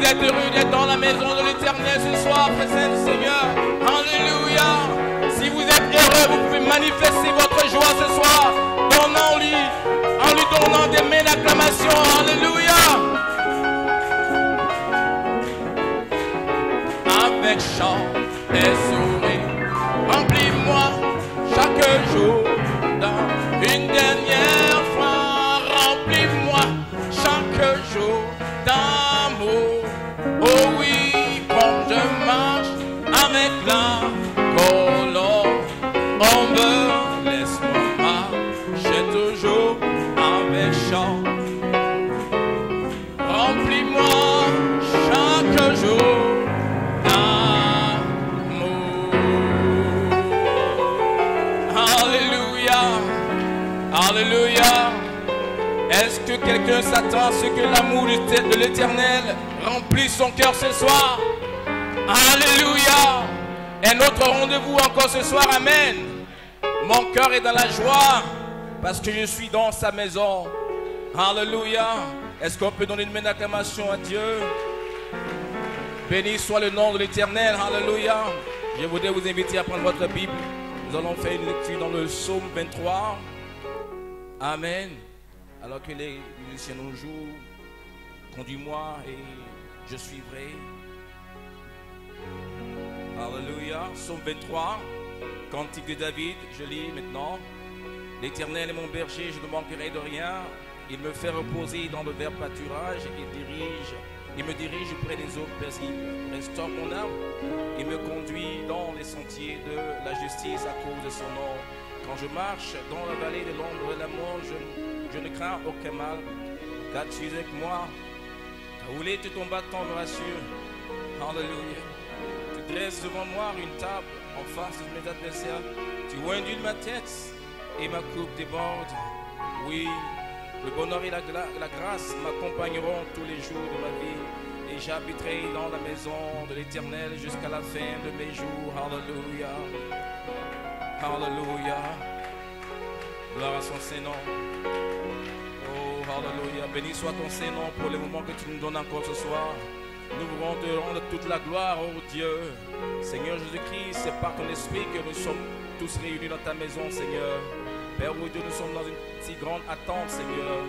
êtes heureux d'être dans la maison de l'Éternel ce soir, présent Seigneur. Alléluia. Si vous êtes heureux, vous pouvez manifester votre joie ce soir, donnant-lui, en lui donnant des mains d'acclamation. Alléluia. Avec chant et sourire, remplis-moi chaque jour dans une dernière fois. Remplis-moi chaque jour d'amour. Oh oui, quand je marche avec la colombe, on me laisse-moi marcher toujours avec chant. Remplis-moi chaque jour. Alléluia. Est-ce que quelqu'un s'attend à ce que l'amour de l'Éternel remplisse son cœur ce soir? Alléluia. Et notre rendez-vous encore ce soir. Amen. Mon cœur est dans la joie parce que je suis dans sa maison. Alléluia. Est-ce qu'on peut donner une main d'acclamation à Dieu? Béni soit le nom de l'Éternel. Alléluia. Je voudrais vous inviter à prendre votre Bible. Nous allons faire une lecture dans le psaume 23. Amen. Alors que les musiciens nous jouent, conduis-moi et je suivrai. Alléluia. Psaume 23, cantique de David, je lis maintenant. L'Éternel est mon berger, je ne manquerai de rien. Il me fait reposer dans le vert pâturage il me dirige près des eaux paisibles. Restaure mon âme. Il me conduit dans les sentiers de la justice à cause de son nom. Quand je marche dans la vallée de l'ombre de la mort, je ne crains aucun mal, car tu es avec moi. Ta houlette et ton bâton me rassurent. Alléluia. Tu dresses devant moi une table en face de mes adversaires. Tu oindules ma tête et ma coupe déborde. Oui, le bonheur et la grâce m'accompagneront tous les jours de ma vie. Et j'habiterai dans la maison de l'Éternel jusqu'à la fin de mes jours. Alléluia. Alléluia. Gloire à son Saint-Nom. Oh, alléluia. Béni soit ton Saint-Nom pour les moments que tu nous donnes encore ce soir. Nous voulons te rendre toute la gloire, oh Dieu. Seigneur Jésus-Christ, c'est par ton esprit que nous sommes tous réunis dans ta maison, Seigneur. Père, oh Dieu, nous sommes dans une si grande attente, Seigneur,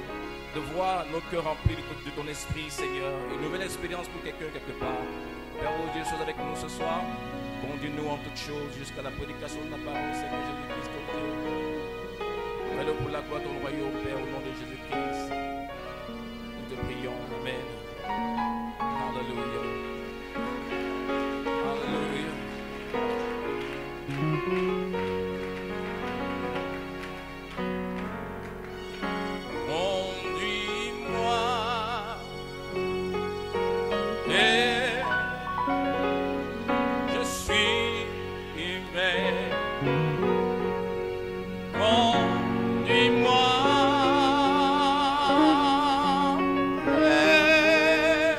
de voir nos cœurs remplis de ton esprit, Seigneur. Une nouvelle expérience pour quelqu'un quelque part. Père, oh Dieu, sois avec nous ce soir. Conduis-nous en toutes choses jusqu'à la prédication de ta parole, Seigneur Jésus-Christ, oh Dieu. Fais-le pour la gloire de ton royaume, Père, au nom de Jésus-Christ. Nous te prions. Amen. Alléluia. Alléluia. Conduis-moi et je suis humain. Conduis-moi et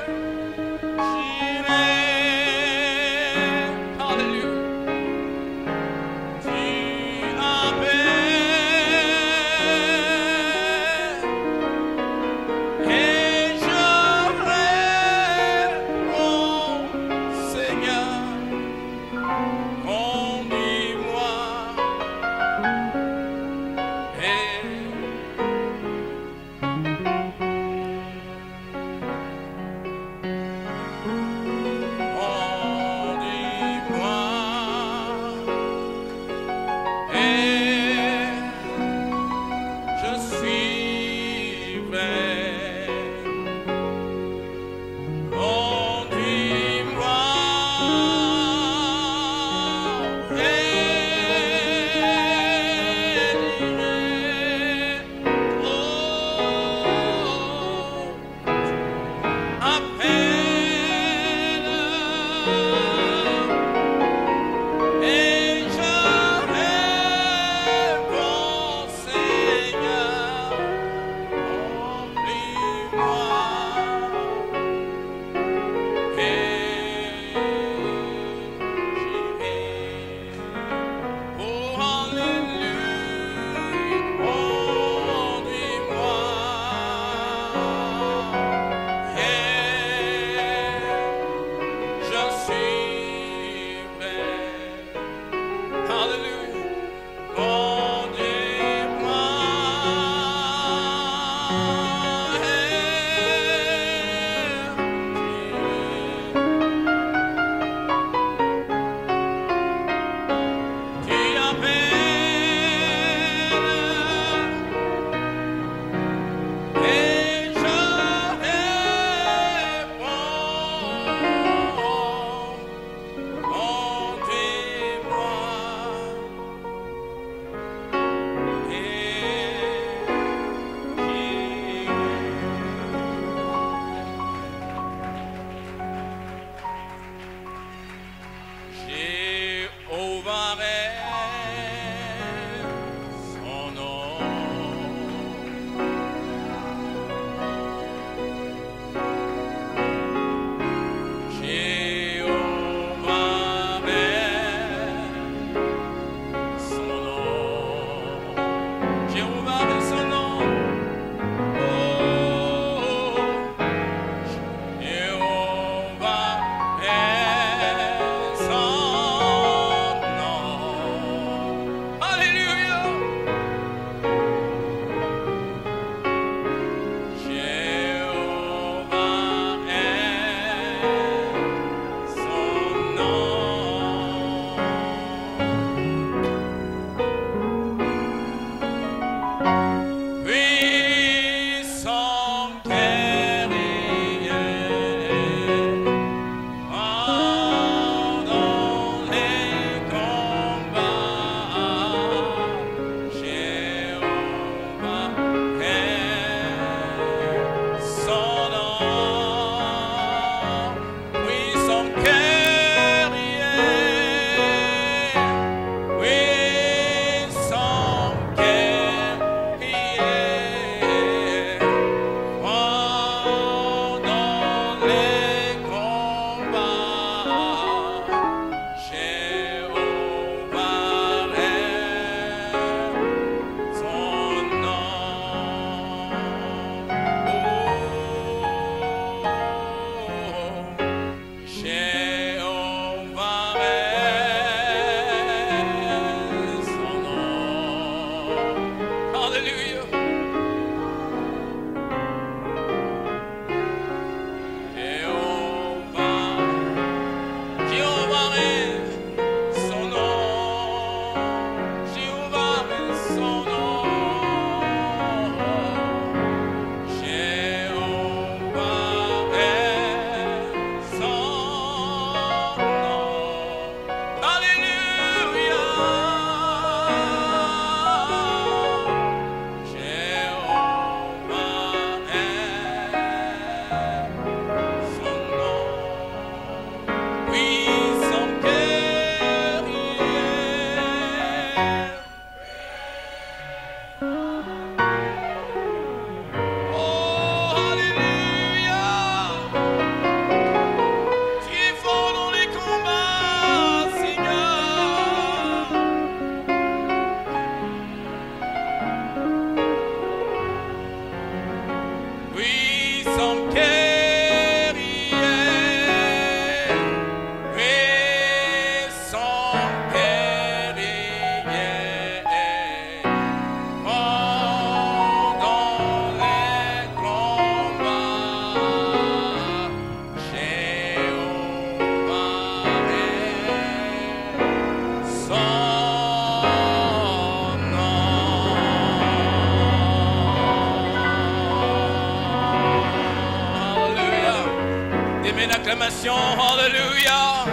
Donnez l'acclamation, alléluia.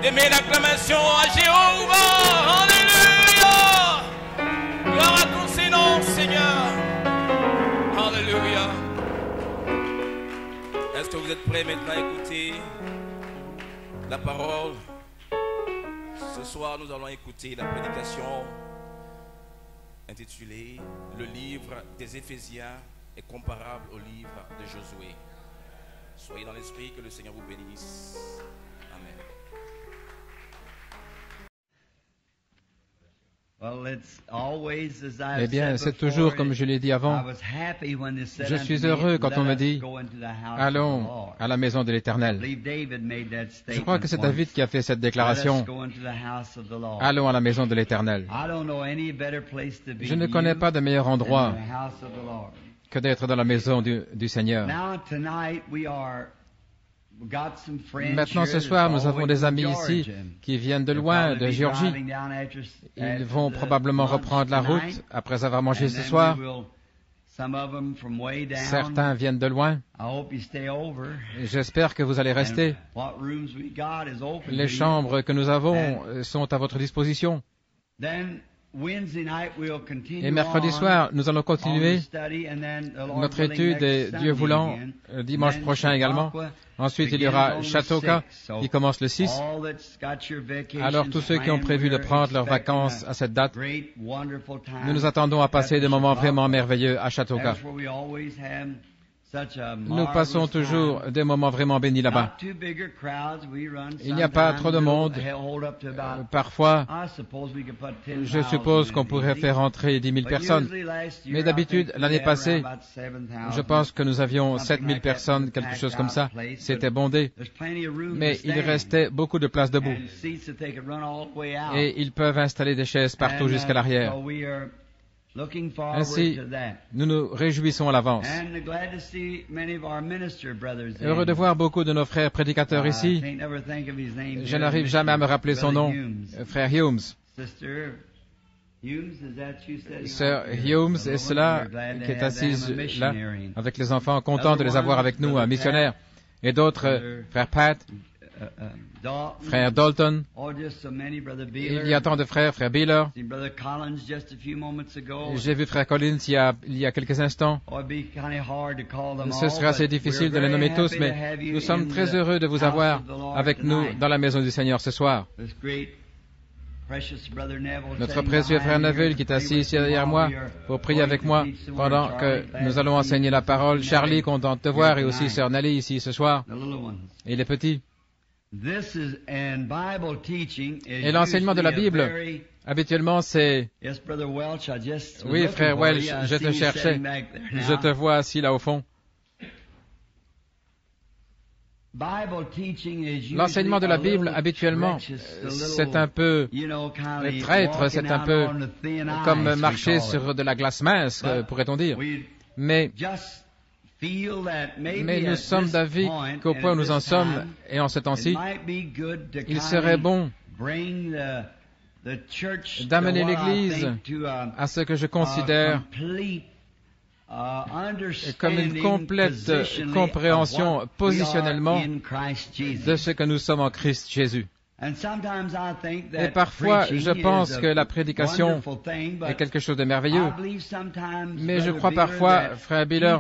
Donnez l'acclamation à Jéhovah, alléluia. Gloire à ton Seigneur, Seigneur. Alléluia. Est-ce que vous êtes prêts maintenant à écouter la parole? Ce soir, nous allons écouter la prédication intitulée « Le livre des Éphésiens est comparable au livre de Josué ». Soyez dans l'esprit, que le Seigneur vous bénisse. Amen. Eh bien, c'est toujours comme je l'ai dit avant. Je suis heureux quand on me dit « Allons à la maison de l'Éternel ». Je crois que c'est David qui a fait cette déclaration « Allons à la maison de l'Éternel ». Je ne connais pas de meilleur endroit que d'être dans la maison du Seigneur. Maintenant, ce soir, nous avons des amis ici qui viennent de loin, de Géorgie. Ils vont probablement reprendre la route après avoir mangé ce soir. Certains viennent de loin. J'espère que vous allez rester. Les chambres que nous avons sont à votre disposition. Et mercredi soir, nous allons continuer notre étude et Dieu voulant, dimanche prochain également. Ensuite, il y aura Chatoka qui commence le 6. Alors, tous ceux qui ont prévu de prendre leurs vacances à cette date, nous nous attendons à passer des moments vraiment merveilleux à Chatoka. Nous passons toujours des moments vraiment bénis là-bas. Il n'y a pas trop de monde. Parfois, je suppose qu'on pourrait faire entrer 10 000 personnes. Mais d'habitude, l'année passée, je pense que nous avions 7 000 personnes, quelque chose comme ça. C'était bondé. Mais il restait beaucoup de places debout. Et ils peuvent installer des chaises partout jusqu'à l'arrière. Ainsi, nous nous réjouissons à l'avance. Heureux de voir beaucoup de nos frères prédicateurs ici. Je n'arrive jamais à me rappeler son nom. Frère Humes. Sœur Humes est cela qui est assise là, avec les enfants, content de les avoir avec nous, un missionnaire. Et d'autres, frère Pat, frère Dalton, il y a tant de frères, frère Beeler. J'ai vu frère Collins il y a quelques instants. Ce serait assez difficile de les nommer tous, mais nous sommes très heureux de vous avoir avec nous dans la maison du Seigneur ce soir. Notre précieux frère Neville qui est assis ici derrière moi pour prier avec moi pendant que nous allons enseigner la parole. Charlie, content de te voir, et aussi sœur Nelly ici ce soir. Et les petits. Et l'enseignement de la Bible, habituellement, c'est... Oui, frère Welch, je te cherchais. Je te vois assis là au fond. L'enseignement de la Bible, habituellement, c'est un peu traître, c'est un peu comme marcher sur de la glace mince, pourrait-on dire. Mais nous sommes d'avis qu'au point où nous en sommes, et en ce temps-ci, il serait bon d'amener l'Église à ce que je considère comme une complète compréhension positionnellement de ce que nous sommes en Christ Jésus. Et parfois, je pense que la prédication est quelque chose de merveilleux. Mais je crois parfois, frère Biller,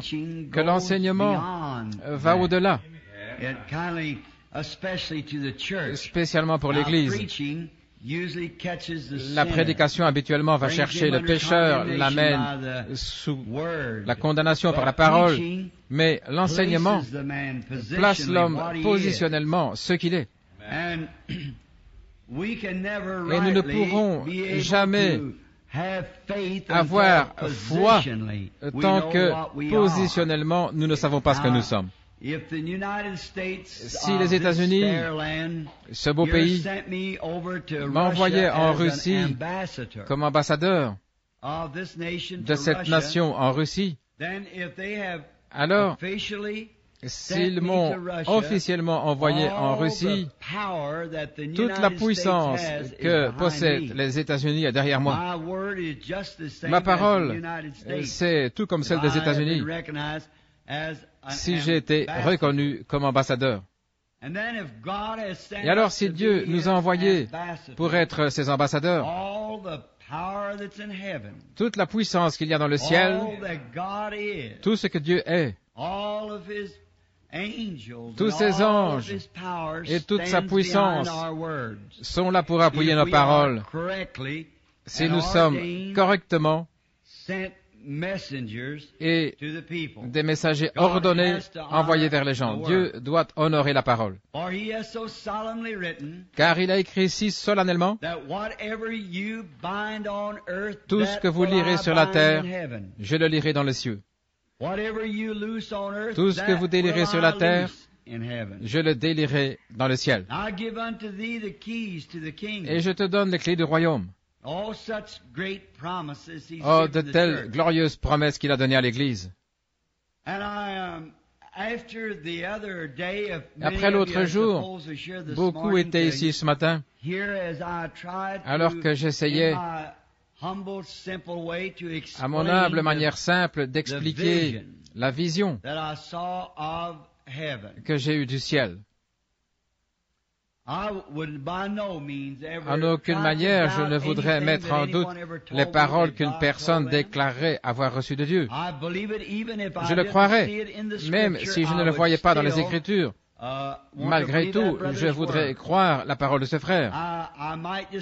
que l'enseignement va au-delà, spécialement pour l'Église. La prédication habituellement va chercher le pécheur, l'amène sous la condamnation par la parole, mais l'enseignement place l'homme positionnellement ce qu'il est. Et nous ne pourrons jamais avoir foi tant que positionnellement nous ne savons pas ce que nous sommes. Si les États-Unis, ce beau pays, m'envoyaient en Russie comme ambassadeur de cette nation en Russie, alors, s'ils m'ont officiellement envoyé en Russie, toute la puissance que possèdent les États-Unis est derrière moi. Ma parole, c'est tout comme celle des États-Unis si j'ai été reconnu comme ambassadeur. Et alors, si Dieu nous a envoyés pour être ses ambassadeurs, toute la puissance qu'il y a dans le ciel, tout ce que Dieu est, tous ses anges et toute sa puissance sont là pour appuyer nos paroles. Si nous sommes correctement et des messagers ordonnés envoyés vers les gens, Dieu doit honorer la parole. Car il a écrit si solennellement, tout ce que vous lirez sur la terre, je le lirai dans les cieux. Tout ce que vous délirez sur la terre, je le délierai dans le ciel. Et je te donne les clés du royaume. Oh, de telles glorieuses promesses qu'il a données à l'Église. Après l'autre jour, beaucoup étaient ici ce matin, alors que j'essayais, à mon humble manière simple, d'expliquer la vision que j'ai eue du ciel. En aucune manière, je ne voudrais mettre en doute les paroles qu'une personne déclarerait avoir reçues de Dieu. Je le croirais, même si je ne le voyais pas dans les Écritures. Malgré tout, je voudrais croire la parole de ce frère. Il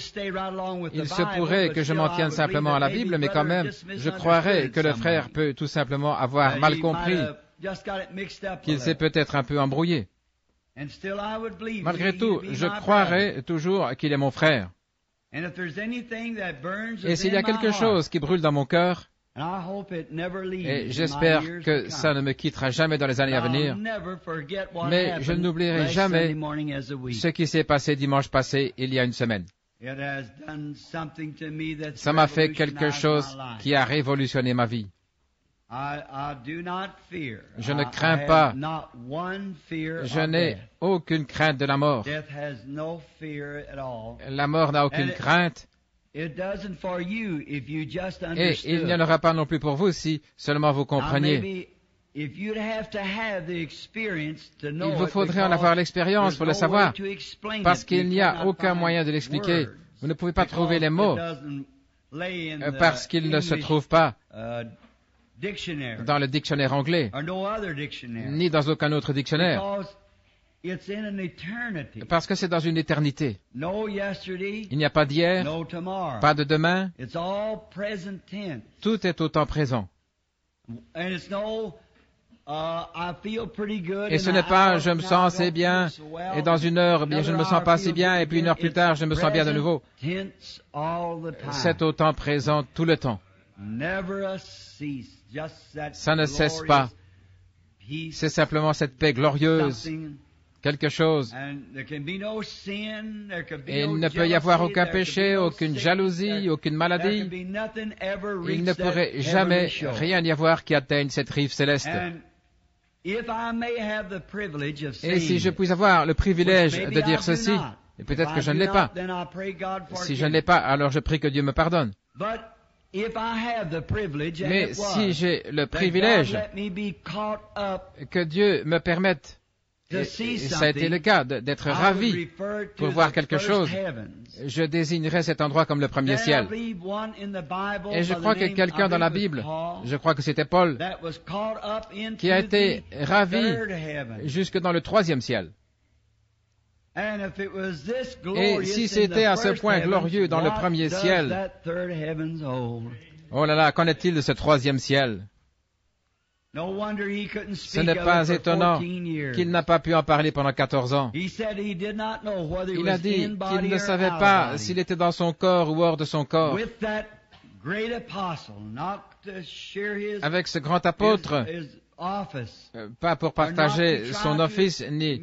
se pourrait que je m'en tienne simplement à la Bible, mais quand même, je croirais que le frère peut tout simplement avoir mal compris, qu'il s'est peut-être un peu embrouillé. Malgré tout, je croirai toujours qu'il est mon frère. Et s'il y a quelque chose qui brûle dans mon cœur, et j'espère que ça ne me quittera jamais dans les années à venir, mais je n'oublierai jamais ce qui s'est passé dimanche passé, il y a une semaine. Ça m'a fait quelque chose qui a révolutionné ma vie. Je ne crains pas. Je n'ai aucune crainte de la mort. La mort n'a aucune crainte. Et il n'y en aura pas non plus pour vous si seulement vous compreniez. Il vous faudrait en avoir l'expérience pour le savoir, parce qu'il n'y a aucun moyen de l'expliquer. Vous ne pouvez pas trouver les mots, parce qu'ils ne se trouvent pas dans le dictionnaire anglais, ni dans aucun autre dictionnaire, parce que c'est dans une éternité. Il n'y a pas d'hier, pas de demain, tout est au temps présent. Et ce n'est pas « je me sens assez bien » et dans une heure, bien, je ne me sens pas assez bien et puis une heure plus tard, je me sens bien de nouveau. C'est au temps présent tout le temps. Ça ne cesse pas. C'est simplement cette paix glorieuse, quelque chose. Et il ne peut y avoir aucun péché, aucune jalousie, aucune maladie. Il ne pourrait jamais rien y avoir qui atteigne cette rive céleste. Et si je puis avoir le privilège de dire ceci, et peut-être que je ne l'ai pas. Si je ne l'ai pas, alors je prie que Dieu me pardonne. Mais si j'ai le privilège que Dieu me permette, et ça a été le cas, d'être ravi pour voir quelque chose, je désignerai cet endroit comme le premier ciel. Et je crois que quelqu'un dans la Bible, je crois que c'était Paul, qui a été ravi jusque dans le troisième ciel. Et si c'était à ce point glorieux dans le premier ciel, oh là là, qu'en est-il de ce troisième ciel? Ce n'est pas étonnant qu'il n'a pas pu en parler pendant 14 ans. Il a dit qu'il ne savait pas s'il était dans son corps ou hors de son corps. Avec ce grand apôtre, pas pour partager son office, ni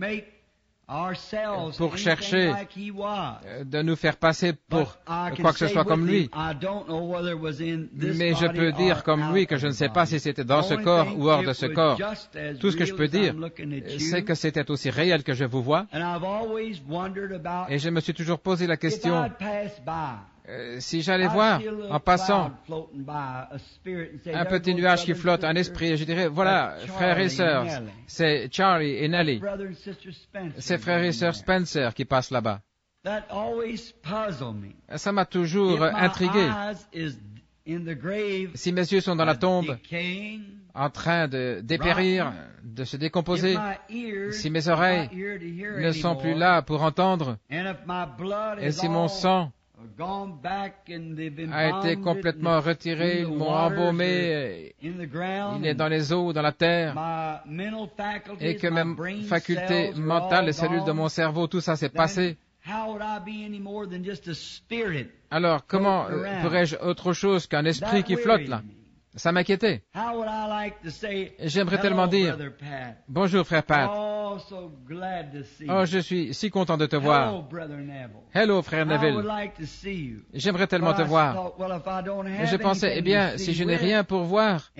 pour chercher de nous faire passer pour quoi que ce soit comme lui. Mais je peux dire comme lui que je ne sais pas si c'était dans ce corps ou hors de ce corps. Tout ce que je peux dire, c'est que c'était aussi réel que je vous vois. Et je me suis toujours posé la question, Si j'allais voir, en passant, un petit nuage qui flotte, un esprit, je dirais, voilà, frères et sœurs, c'est Charlie et Nellie, c'est frères et sœurs Spencer qui passent là-bas. Ça m'a toujours intrigué. Si mes yeux sont dans la tombe, en train de dépérir, de se décomposer, si mes oreilles ne sont plus là pour entendre, et si mon sang a été complètement retiré, ils m'ont embaumé, il est dans les eaux, dans la terre, et que mes facultés mentales, les cellules de mon cerveau, tout ça s'est passé. Alors, comment pourrais-je autre chose qu'un esprit qui flotte là? Ça m'inquiétait. J'aimerais tellement dire, bonjour frère Pat. Oh, je suis si content de te voir. Hello frère Neville. J'aimerais tellement te voir. Et je pensais, eh bien, si je n'ai rien pour voir,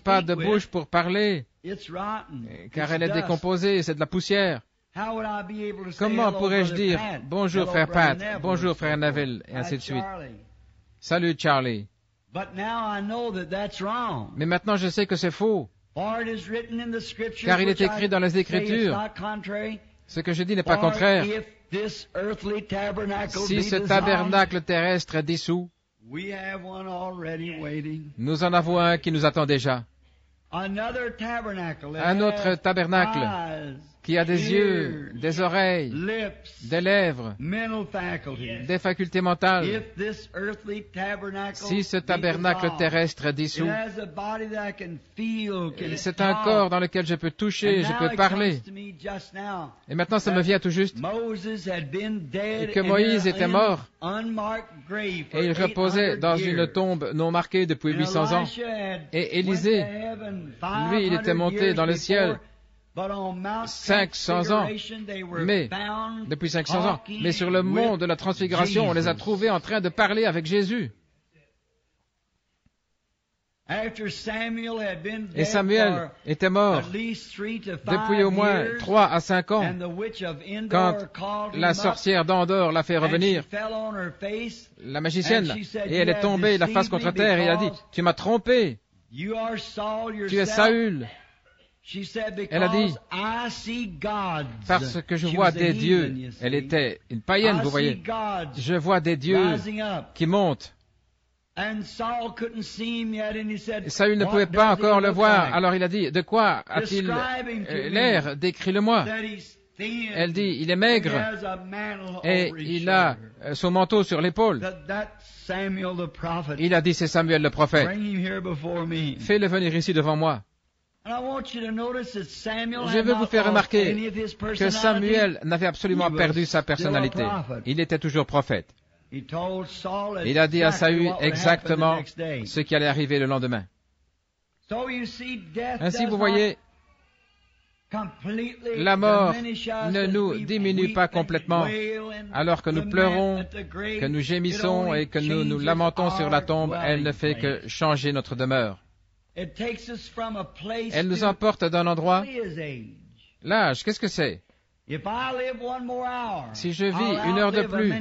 pas de bouche pour parler, car elle est décomposée, c'est de la poussière. Comment pourrais-je dire bonjour frère Pat, bonjour frère Neville, et ainsi de suite. Salut Charlie. Mais maintenant je sais que c'est faux, car il est écrit dans les Écritures, ce que je dis n'est pas contraire. Si ce tabernacle terrestre est dissous, nous en avons un qui nous attend déjà. Un autre tabernacle qui a des yeux, des oreilles, des lèvres, des facultés mentales. Si ce tabernacle terrestre est dissous, c'est un corps dans lequel je peux toucher, je peux parler. Et maintenant, ça me vient tout juste. Et que Moïse était mort, et il reposait dans une tombe non marquée depuis 800 ans. Et Élisée, lui, il était monté dans le ciel 500 ans, mais depuis 500 ans, mais sur le mont de la transfiguration, on les a trouvés en train de parler avec Jésus. Et Samuel était mort depuis au moins 3 à 5 ans, quand la sorcière d'Endor l'a fait revenir, la magicienne, et elle est tombée la face contre terre, et elle a dit, « Tu m'as trompé, tu es Saül. » Elle a dit, parce que je vois des dieux, elle était une païenne, vous voyez, je vois des dieux qui montent. Et Saül ne pouvait pas encore le voir, alors il a dit, de quoi a-t-il l'air? Décris-le-moi. Elle dit, il est maigre et il a son manteau sur l'épaule. Il a dit, c'est Samuel le prophète. Fais-le venir ici devant moi. Je veux vous faire remarquer que Samuel n'avait absolument perdu sa personnalité. Il était toujours prophète. Il a dit à Saül exactement ce qui allait arriver le lendemain. Ainsi, vous voyez, la mort ne nous diminue pas complètement alors que nous pleurons, que nous gémissons et que nous nous lamentons sur la tombe. Elle ne fait que changer notre demeure. Elle nous emporte d'un endroit. L'âge, qu'est-ce que c'est? Si je vis 1 heure de plus,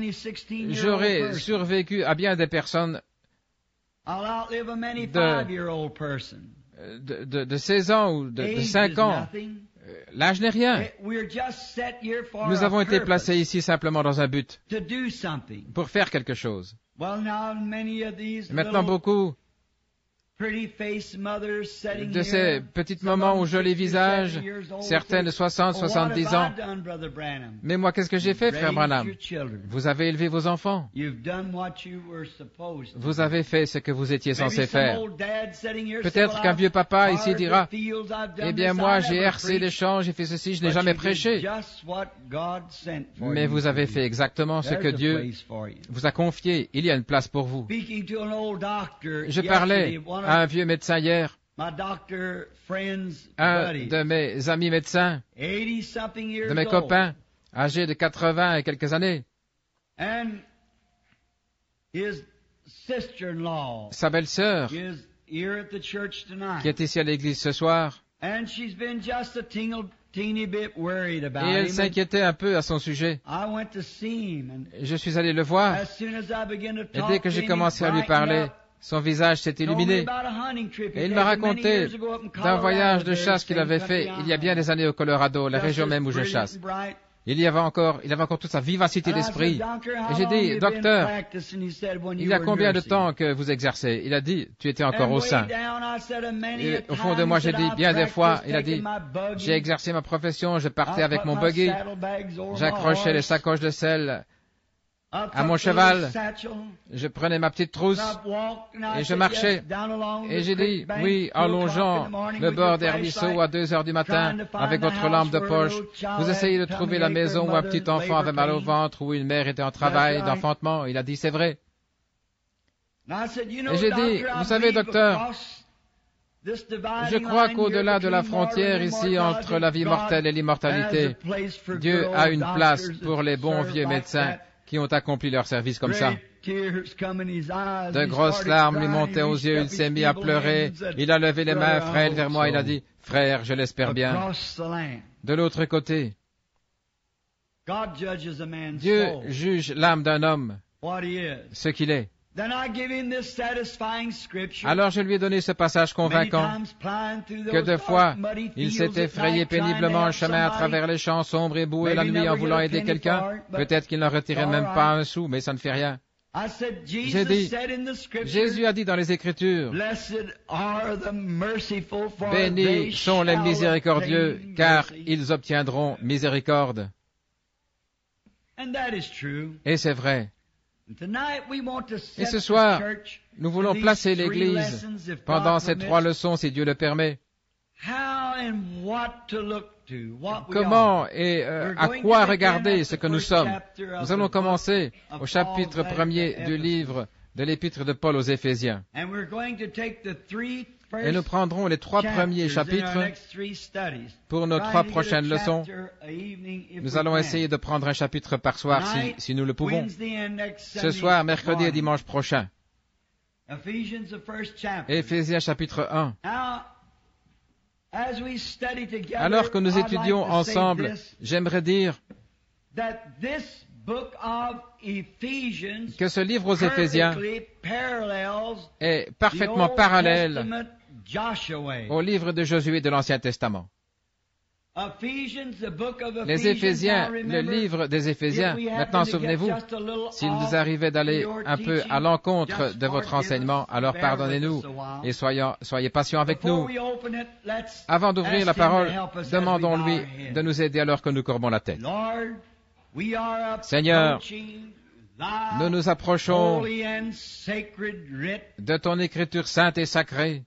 j'aurai survécu à bien des personnes de 16 ans ou de 5 ans. L'âge n'est rien. Nous avons été placés ici simplement dans un but, pour faire quelque chose. Maintenant, beaucoup de ces petites mamans aux jolis visages, certaines de 60, 70 ans. Mais moi, qu'est-ce que j'ai fait, frère Branham? Vous avez élevé vos enfants. Vous avez fait ce que vous étiez censé faire. Peut-être qu'un vieux papa ici dira, eh bien moi, j'ai hercé les champs, j'ai fait ceci, je n'ai jamais prêché. Mais vous avez fait exactement ce que Dieu vous a confié. Il y a une place pour vous. Je parlais à un vieux médecin hier, un de mes amis médecins, de mes copains, âgé de 80 et quelques années. Sa belle-sœur, qui est ici à l'église ce soir, Et elle s'inquiétait un peu à son sujet. Je suis allé le voir. Et dès que j'ai commencé à lui parler, son visage s'est illuminé. Et il m'a raconté d'un voyage de chasse qu'il avait fait il y a bien des années au Colorado, la région même où je chasse. Il avait encore toute sa vivacité d'esprit. Et j'ai dit, docteur, il y a combien de temps que vous exercez? Il a dit, tu étais encore au sein. Et au fond de moi, j'ai dit, bien des fois, il a dit, j'ai exercé ma profession, je partais avec mon buggy, j'accrochais les sacoches de sel à mon cheval, je prenais ma petite trousse et je marchais. Et j'ai dit, oui, en longeant le bord des ruisseaux à 2 heures du matin, avec votre lampe de poche, vous essayez de trouver la maison où un petit enfant avait mal au ventre, où une mère était en travail d'enfantement. Il a dit, c'est vrai. Et j'ai dit, vous savez, docteur, je crois qu'au-delà de la frontière ici entre la vie mortelle et l'immortalité, Dieu a une place pour les bons vieux médecins qui ont accompli leur service comme ça. De grosses larmes lui montaient aux yeux, il s'est mis à pleurer, il a levé les mains frêles vers moi, il a dit, « Frère, je l'espère bien. » De l'autre côté, Dieu juge l'âme d'un homme, ce qu'il est. Alors je lui ai donné ce passage convaincant, que deux fois, il s'est effrayé péniblement un chemin à travers les champs sombres et boueux la nuit en voulant aider quelqu'un. Peut-être qu'il n'en retirait même pas un sou, mais ça ne fait rien. J'ai dit, Jésus a dit dans les Écritures, « Bénis sont les miséricordieux, car ils obtiendront miséricorde. » Et c'est vrai. Et ce soir, nous voulons placer l'Église pendant ces 3 leçons, si Dieu le permet. Comment et à quoi regarder ce que nous sommes? Nous allons commencer au chapitre 1er du livre de l'Épître de Paul aux Éphésiens. Et nous prendrons les 3 premiers chapitres pour nos 3 prochaines leçons. Nous allons essayer de prendre un chapitre par soir si nous le pouvons. Ce soir, mercredi et dimanche prochain. Éphésiens chapitre 1. Alors que nous étudions ensemble, j'aimerais dire que ce livre aux Éphésiens est parfaitement parallèle au livre de Josué de l'Ancien Testament. Les Éphésiens, le livre des Éphésiens, maintenant souvenez-vous, s'il nous arrivait d'aller un peu à l'encontre de votre enseignement, alors pardonnez-nous et soyez patients avec nous. Avant d'ouvrir la parole, demandons-lui de nous aider alors que nous courbons la tête. Seigneur, nous nous approchons de ton écriture sainte et sacrée,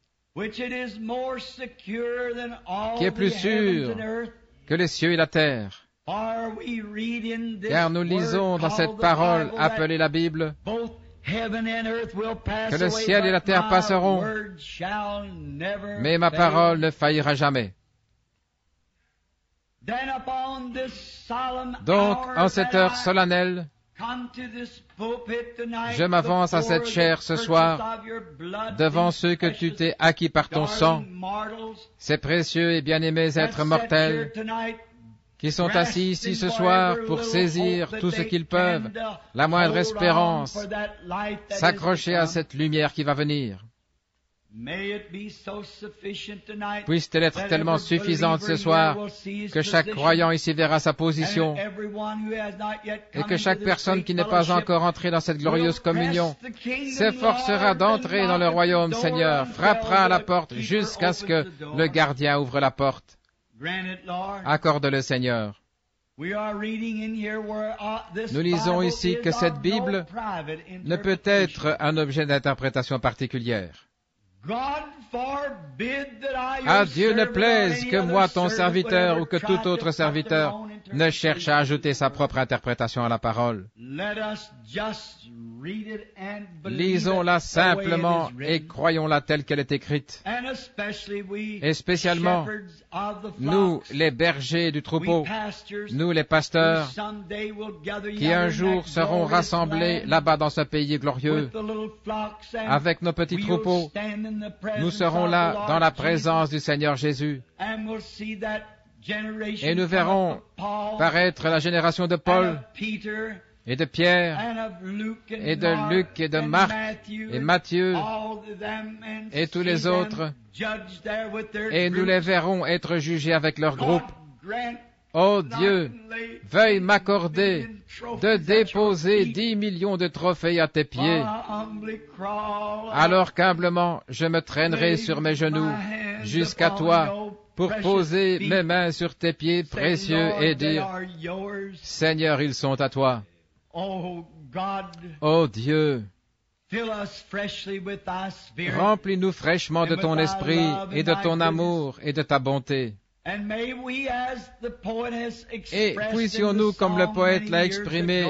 qui est plus sûre que les cieux et la terre. Car nous lisons dans cette parole appelée la Bible que le ciel et la terre passeront, mais ma parole ne faillira jamais. Donc, en cette heure solennelle, je m'avance à cette chaire ce soir devant ceux que tu t'es acquis par ton sang, ces précieux et bien-aimés êtres mortels qui sont assis ici ce soir pour saisir tout ce qu'ils peuvent, la moindre espérance, s'accrocher à cette lumière qui va venir. Puisse-t-elle être tellement suffisante ce soir que chaque croyant ici verra sa position et que chaque personne qui n'est pas encore entrée dans cette glorieuse communion s'efforcera d'entrer dans le royaume, Seigneur, frappera à la porte jusqu'à ce que le gardien ouvre la porte. Accorde-le, Seigneur. Nous lisons ici que cette Bible ne peut être un objet d'interprétation particulière. À Dieu ne plaise que moi, ton serviteur, ou que tout autre serviteur ne cherche à ajouter sa propre interprétation à la parole. Lisons-la simplement et croyons-la telle qu'elle est écrite. Et spécialement, nous, les bergers du troupeau, nous, les pasteurs, qui un jour seront rassemblés là-bas dans ce pays glorieux, avec nos petits troupeaux, nous serons là dans la présence du Seigneur Jésus. Et nous verrons paraître la génération de Paul et de Pierre et de Luc et de Marc et Matthieu et tous les autres, et nous les verrons être jugés avec leur groupe. Oh Dieu, veuille m'accorder de déposer 10 millions de trophées à tes pieds, alors qu'humblement je me traînerai sur mes genoux jusqu'à toi pour poser mes mains sur tes pieds précieux et dire, Seigneur, ils sont à toi. Oh Dieu, remplis-nous fraîchement de ton esprit et de ton amour et de ta bonté. Et puissions-nous, comme le poète l'a exprimé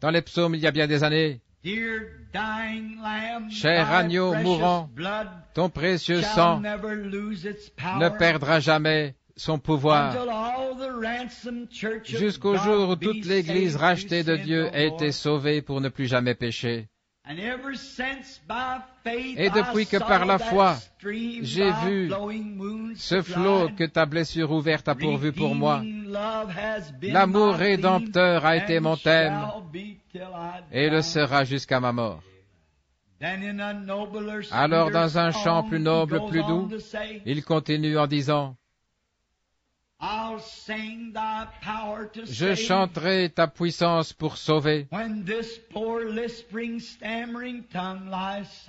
dans les psaumes il y a bien des années, cher agneau mourant, ton précieux sang ne perdra jamais son pouvoir, jusqu'au jour où toute l'Église rachetée de Dieu a été sauvée pour ne plus jamais pécher. Et depuis que par la foi, j'ai vu ce flot que ta blessure ouverte a pourvu pour moi, l'amour rédempteur a été mon thème et le sera jusqu'à ma mort. Alors dans un chant plus noble, plus doux, il continue en disant, je chanterai ta puissance pour sauver.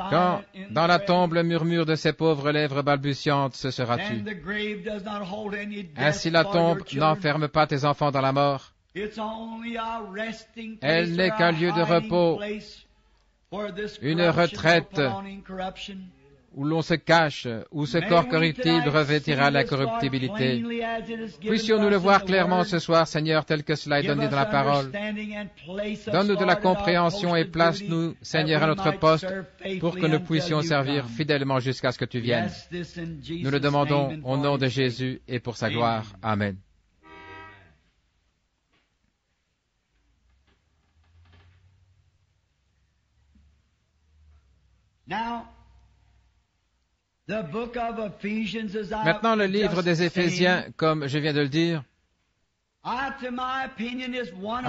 Quand, dans la tombe, le murmure de ces pauvres lèvres balbutiantes se sera tu. Ainsi la tombe n'enferme pas tes enfants dans la mort. Elle n'est qu'un lieu de repos, une retraite où l'on se cache, où ce corps corruptible revêtira la corruptibilité. Puissions-nous le voir clairement ce soir, Seigneur, tel que cela est donné dans la parole. Donne-nous de la compréhension et place-nous, Seigneur, à notre poste pour que nous puissions servir fidèlement jusqu'à ce que tu viennes. Nous le demandons au nom de Jésus et pour sa gloire. Amen. Maintenant, le livre des Éphésiens, comme je viens de le dire, à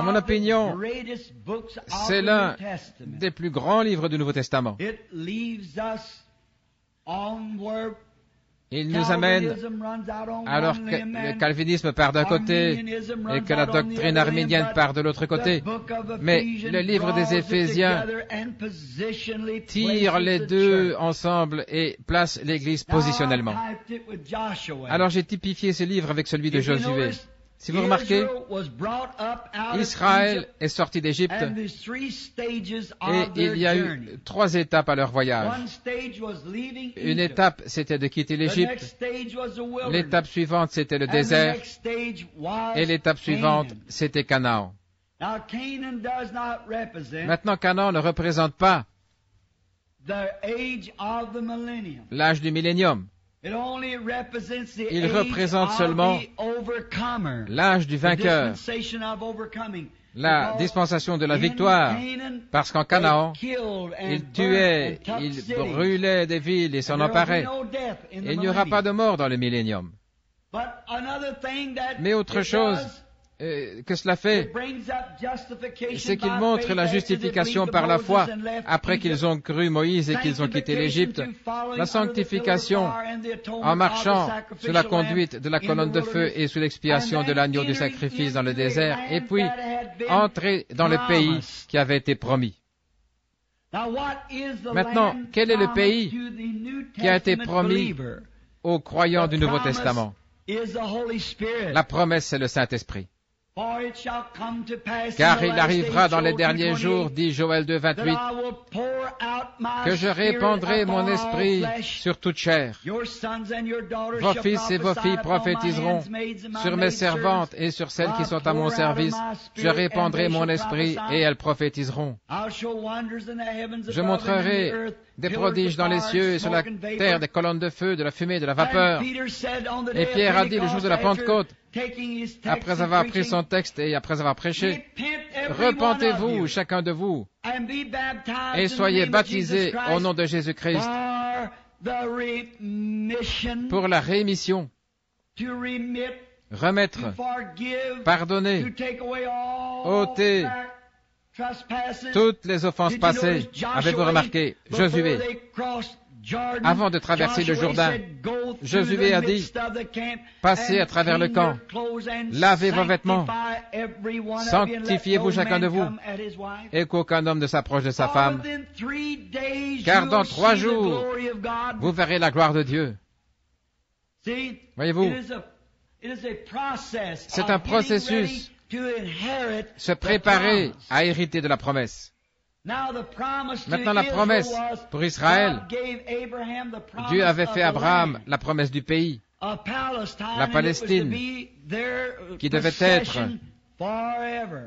mon opinion, c'est l'un des plus grands livres du Nouveau Testament. Il nous amène, alors que le calvinisme part d'un côté et que la doctrine arménienne part de l'autre côté, mais le livre des Éphésiens tire les deux ensemble et place l'Église positionnellement. Alors j'ai typifié ce livre avec celui de Josué. Si vous remarquez, Israël est sorti d'Égypte et il y a eu 3 étapes à leur voyage. Une étape, c'était de quitter l'Égypte. L'étape suivante, c'était le désert. Et l'étape suivante, c'était Canaan. Maintenant, Canaan ne représente pas l'âge du millénium. Il représente seulement l'âge du vainqueur, la dispensation de la victoire, parce qu'en Canaan, il tuait, il brûlait des villes et s'en emparait. Il n'y aura pas de mort dans le millénium. Mais autre chose que cela fait, c'est qu'il montre la justification par la foi après qu'ils ont cru Moïse et qu'ils ont quitté l'Égypte, la sanctification en marchant sous la conduite de la colonne de feu et sous l'expiation de l'agneau du sacrifice dans le désert, et puis entrer dans le pays qui avait été promis. Maintenant, quel est le pays qui a été promis aux croyants du Nouveau Testament? La promesse, c'est le Saint-Esprit. Car il arrivera dans les derniers jours, dit Joël 2, 28, que je répandrai mon esprit sur toute chair. Vos fils et vos filles prophétiseront, sur mes servantes et sur celles qui sont à mon service. Je répandrai mon esprit et elles prophétiseront. Je montrerai des prodiges dans les cieux et sur la terre, des colonnes de feu, de la fumée, de la vapeur. Et Pierre a dit le jour de la Pentecôte, après avoir pris son texte et après avoir prêché, repentez-vous, chacun de vous, et soyez baptisés au nom de Jésus-Christ pour la rémission remettre, pardonner, ôter toutes les offenses passées. Avez-vous remarqué, Josué, avant de traverser le Jourdain, Josué a dit, passez à travers le camp, lavez vos vêtements, sanctifiez-vous chacun de vous, et qu'aucun homme ne s'approche de sa femme, car dans 3 jours, vous verrez la gloire de Dieu. Voyez-vous, c'est un processus, se préparer à hériter de la promesse. Maintenant, la promesse pour Israël, Dieu avait fait à Abraham la promesse du pays, la Palestine, qui devait être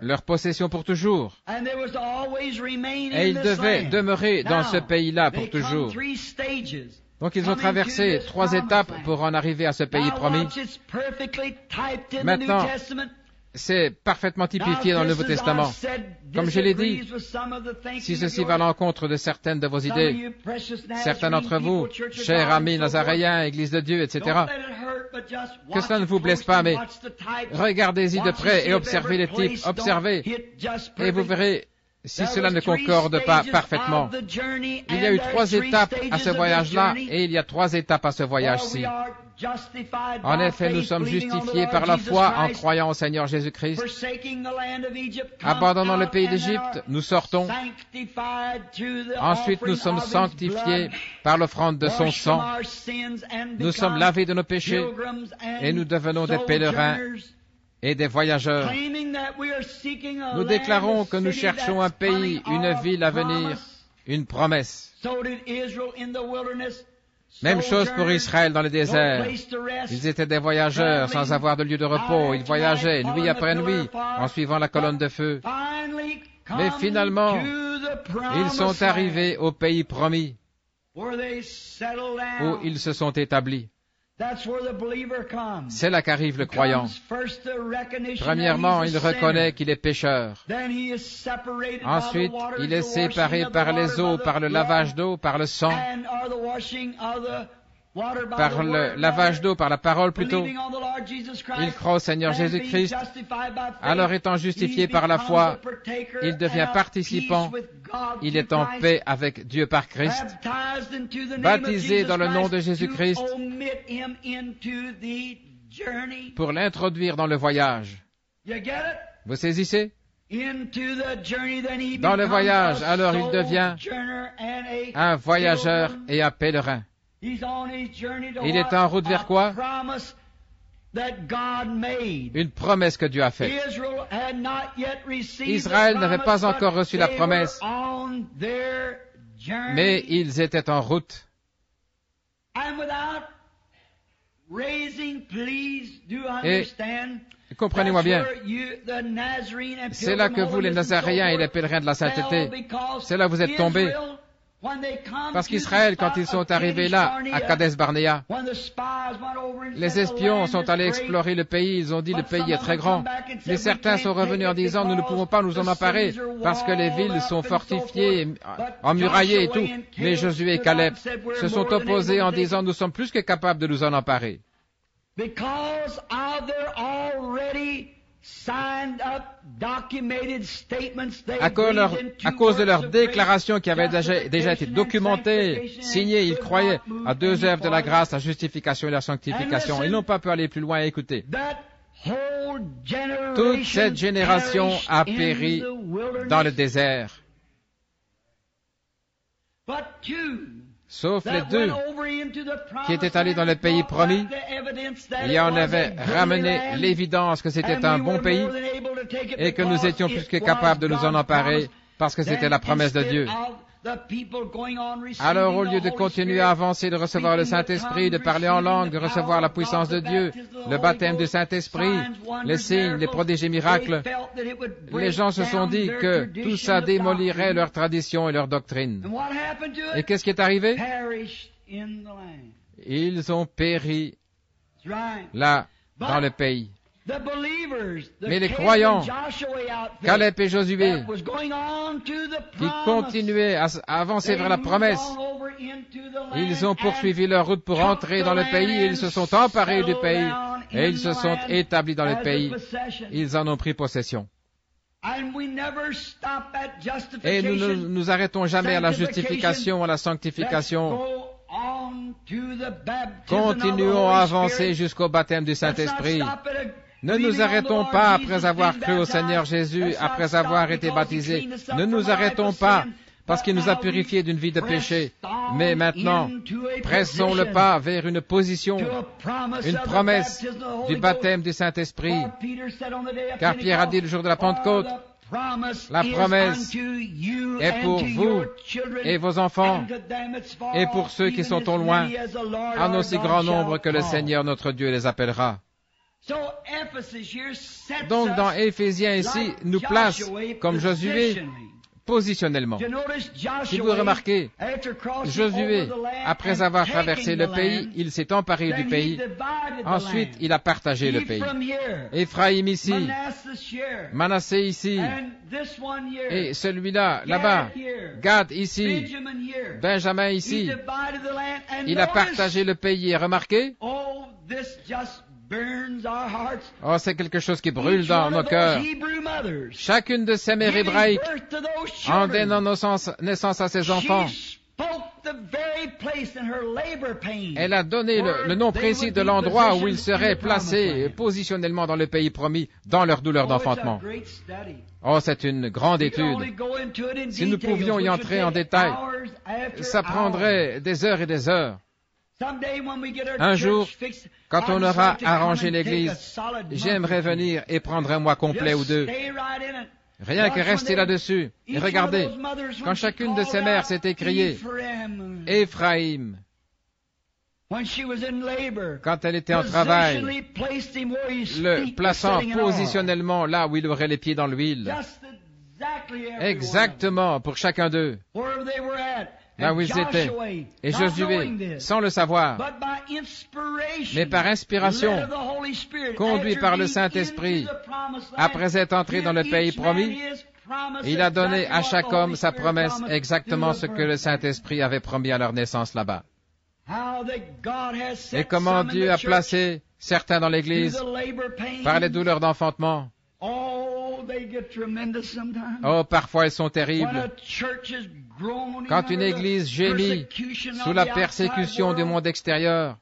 leur possession pour toujours. Et ils devaient demeurer dans ce pays-là pour toujours. Donc ils ont traversé 3 étapes pour en arriver à ce pays promis. Maintenant, c'est parfaitement typifié dans le Nouveau Testament. Comme je l'ai dit, si ceci va à l'encontre de certaines de vos idées, certains d'entre vous, chers amis nazaréens, Église de Dieu, etc., que cela ne vous blesse pas, mais regardez-y de près et observez les types, observez, et vous verrez si cela ne concorde pas parfaitement. Il y a eu 3 étapes à ce voyage-là, et il y a 3 étapes à ce voyage-ci. En effet, nous sommes justifiés par la foi en croyant au Seigneur Jésus-Christ. Abandonnant le pays d'Égypte, nous sortons. Ensuite, nous sommes sanctifiés par l'offrande de son sang. Nous sommes lavés de nos péchés et nous devenons des pèlerins et des voyageurs. Nous déclarons que nous cherchons un pays, une ville à venir, une promesse. Même chose pour Israël dans le désert. Ils étaient des voyageurs sans avoir de lieu de repos. Ils voyageaient nuit après nuit en suivant la colonne de feu. Mais finalement, ils sont arrivés au pays promis où ils se sont établis. C'est là qu'arrive le croyant. Premièrement, il reconnaît qu'il est pécheur. Ensuite, il est séparé par les eaux, par le lavage d'eau, par le sang, par le lavage d'eau, par la parole plutôt. Il croit au Seigneur Jésus-Christ. Alors étant justifié par la foi, il devient participant. Il est en paix avec Dieu par Christ. Baptisé dans le nom de Jésus-Christ pour l'introduire dans le voyage. Vous saisissez? Dans le voyage, alors il devient un voyageur et un pèlerin. Il est en route vers quoi? Une promesse que Dieu a faite. Israël n'avait pas encore reçu la promesse, mais ils étaient en route. Et comprenez-moi bien, c'est là que vous, les Nazaréens et les pèlerins de la sainteté, c'est là que vous êtes tombés. Parce qu'Israël, quand ils sont arrivés là, à Kadesh Barnéa, les espions sont allés explorer le pays, ils ont dit le pays est très grand. Mais certains sont revenus en disant nous ne pouvons pas nous en emparer parce que les villes sont fortifiées, emmuraillées et tout. Mais Josué et Caleb se sont opposés en disant nous sommes plus que capables de nous en emparer. À cause de leurs déclarations qui avaient déjà été documentées, signées, ils croyaient à 2 œuvres de la grâce, la justification et la sanctification. Ils n'ont pas pu aller plus loin et écouter. Toute cette génération a péri dans le désert. Sauf les 2 qui étaient allés dans le pays promis et en avaient ramené l'évidence que c'était un bon pays et que nous étions plus que capables de nous en emparer parce que c'était la promesse de Dieu. Alors, au lieu de continuer à avancer, de recevoir le Saint-Esprit, de parler en langue, de recevoir la puissance de Dieu, le baptême du Saint-Esprit, les signes, les prodiges et miracles, les gens se sont dit que tout ça démolirait leur tradition et leur doctrine. Et qu'est-ce qui est arrivé? Ils ont péri là, dans le pays. Mais les croyants, Caleb et Josué, qui continuaient à avancer vers la promesse, ils ont poursuivi leur route pour entrer dans le pays et ils se sont emparés du pays et ils se sont établis dans le pays. Ils en ont pris possession. Et nous ne nous arrêtons jamais à la justification, à la sanctification. Continuons à avancer jusqu'au baptême du Saint-Esprit. Ne nous arrêtons pas après avoir cru au Seigneur Jésus, après avoir été baptisés. Ne nous arrêtons pas parce qu'il nous a purifiés d'une vie de péché. Mais maintenant, pressons le pas vers une position, une promesse du baptême du Saint-Esprit. Car Pierre a dit le jour de la Pentecôte, la promesse est pour vous et vos enfants et pour ceux qui sont au loin, en aussi grand nombre que le Seigneur notre Dieu les appellera. Donc dans Éphésiens ici, nous place comme Josué positionnellement. Si vous remarquez, Josué, après avoir traversé le pays, il s'est emparé du pays. Ensuite, il a partagé le pays. Éphraïm ici, Manassé ici, et celui-là, là-bas, Gad ici, Benjamin ici. Il a partagé le pays. Et remarquez, oh, c'est quelque chose qui brûle dans nos cœurs. Chacune de ces mères hébraïques, en donnant naissance à ses enfants, elle a donné le nom précis de l'endroit où ils seraient placés positionnellement dans le pays promis, dans leur douleur d'enfantement. Oh, c'est une grande étude. Si nous pouvions y entrer en détail, ça prendrait des heures et des heures. Un jour, quand on aura arrangé l'église, j'aimerais venir et prendre un mois complet ou deux. Rien que rester là-dessus. Et regardez, quand chacune de ces mères s'est écriée, Éphraïm, quand elle était en travail, le plaçant positionnellement là où il aurait les pieds dans l'huile. Exactement, pour chacun d'eux. Là où ils étaient, et Josué, sans le savoir, mais par inspiration, conduit par le Saint-Esprit, après être entré dans le pays promis, il a donné à chaque homme sa promesse, exactement ce que le Saint-Esprit avait promis à leur naissance là-bas. Et comment Dieu a placé certains dans l'Église par les douleurs d'enfantement. Oh, parfois elles sont terribles. Quand une église gémit sous la persécution du monde extérieur,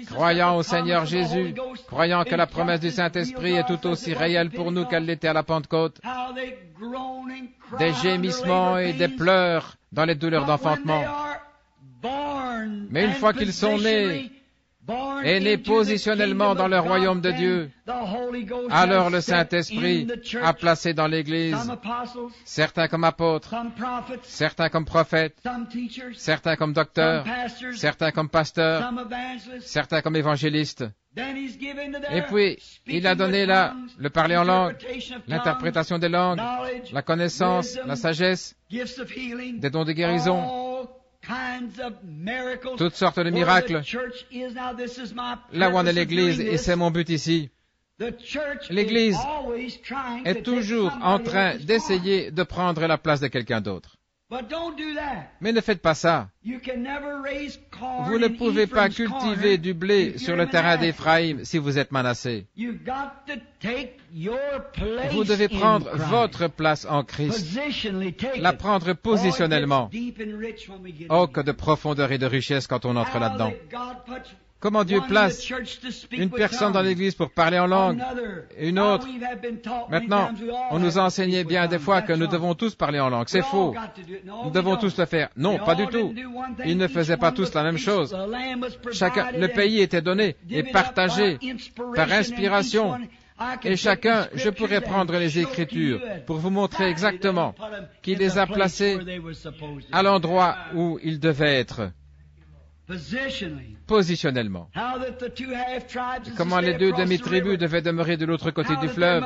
croyant au Seigneur Jésus, croyant que la promesse du Saint-Esprit est tout aussi réelle pour nous qu'elle l'était à la Pentecôte, des gémissements et des pleurs dans les douleurs d'enfantement. Mais une fois qu'ils sont nés, et nés positionnellement dans le royaume de Dieu, alors le Saint-Esprit a placé dans l'Église certains comme apôtres, certains comme prophètes, certains comme docteurs, certains comme pasteurs, certains comme évangélistes. Et puis, il a donné là le parler en langue, l'interprétation des langues, la connaissance, la sagesse, des dons de guérison, toutes sortes de miracles. Là où en est l'Église, et c'est mon but ici, l'Église est toujours en train d'essayer de prendre la place de quelqu'un d'autre. Mais ne faites pas ça. Vous ne pouvez pas cultiver du blé sur le terrain d'Éphraïm si vous êtes Manassé. Vous devez prendre votre place en Christ, la prendre positionnellement. Oh, que de profondeur et de richesse quand on entre là-dedans. Comment Dieu place une personne dans l'Église pour parler en langue et une autre. Maintenant, on nous a enseigné bien des fois que nous devons tous parler en langue. C'est faux. Nous devons tous le faire. Non, pas du tout. Ils ne faisaient pas tous la même chose. Chacun, le pays était donné et partagé par inspiration. Et chacun, je pourrais prendre les Écritures pour vous montrer exactement qu'il les a placés à l'endroit où ils devaient être. Positionnellement. Comment les deux demi-tribus devaient demeurer de l'autre côté du fleuve.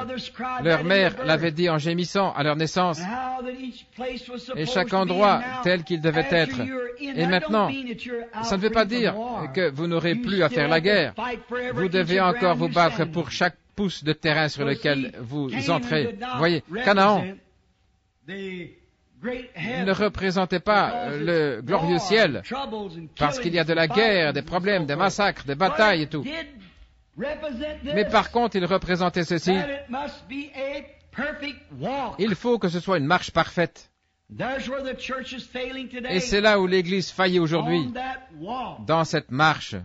Leur mère l'avait dit en gémissant à leur naissance. Et chaque endroit tel qu'il devait être. Et maintenant, ça ne veut pas dire que vous n'aurez plus à faire la guerre. Vous devez encore vous battre pour chaque pouce de terrain sur lequel vous entrez. Vous voyez, Canaan ne représentait pas le glorieux ciel, parce qu'il y a de la guerre, des problèmes, des massacres, des batailles et tout. Mais par contre, il représentait ceci. Il faut que ce soit une marche parfaite. Et c'est là où l'Église faillit aujourd'hui, dans cette marche.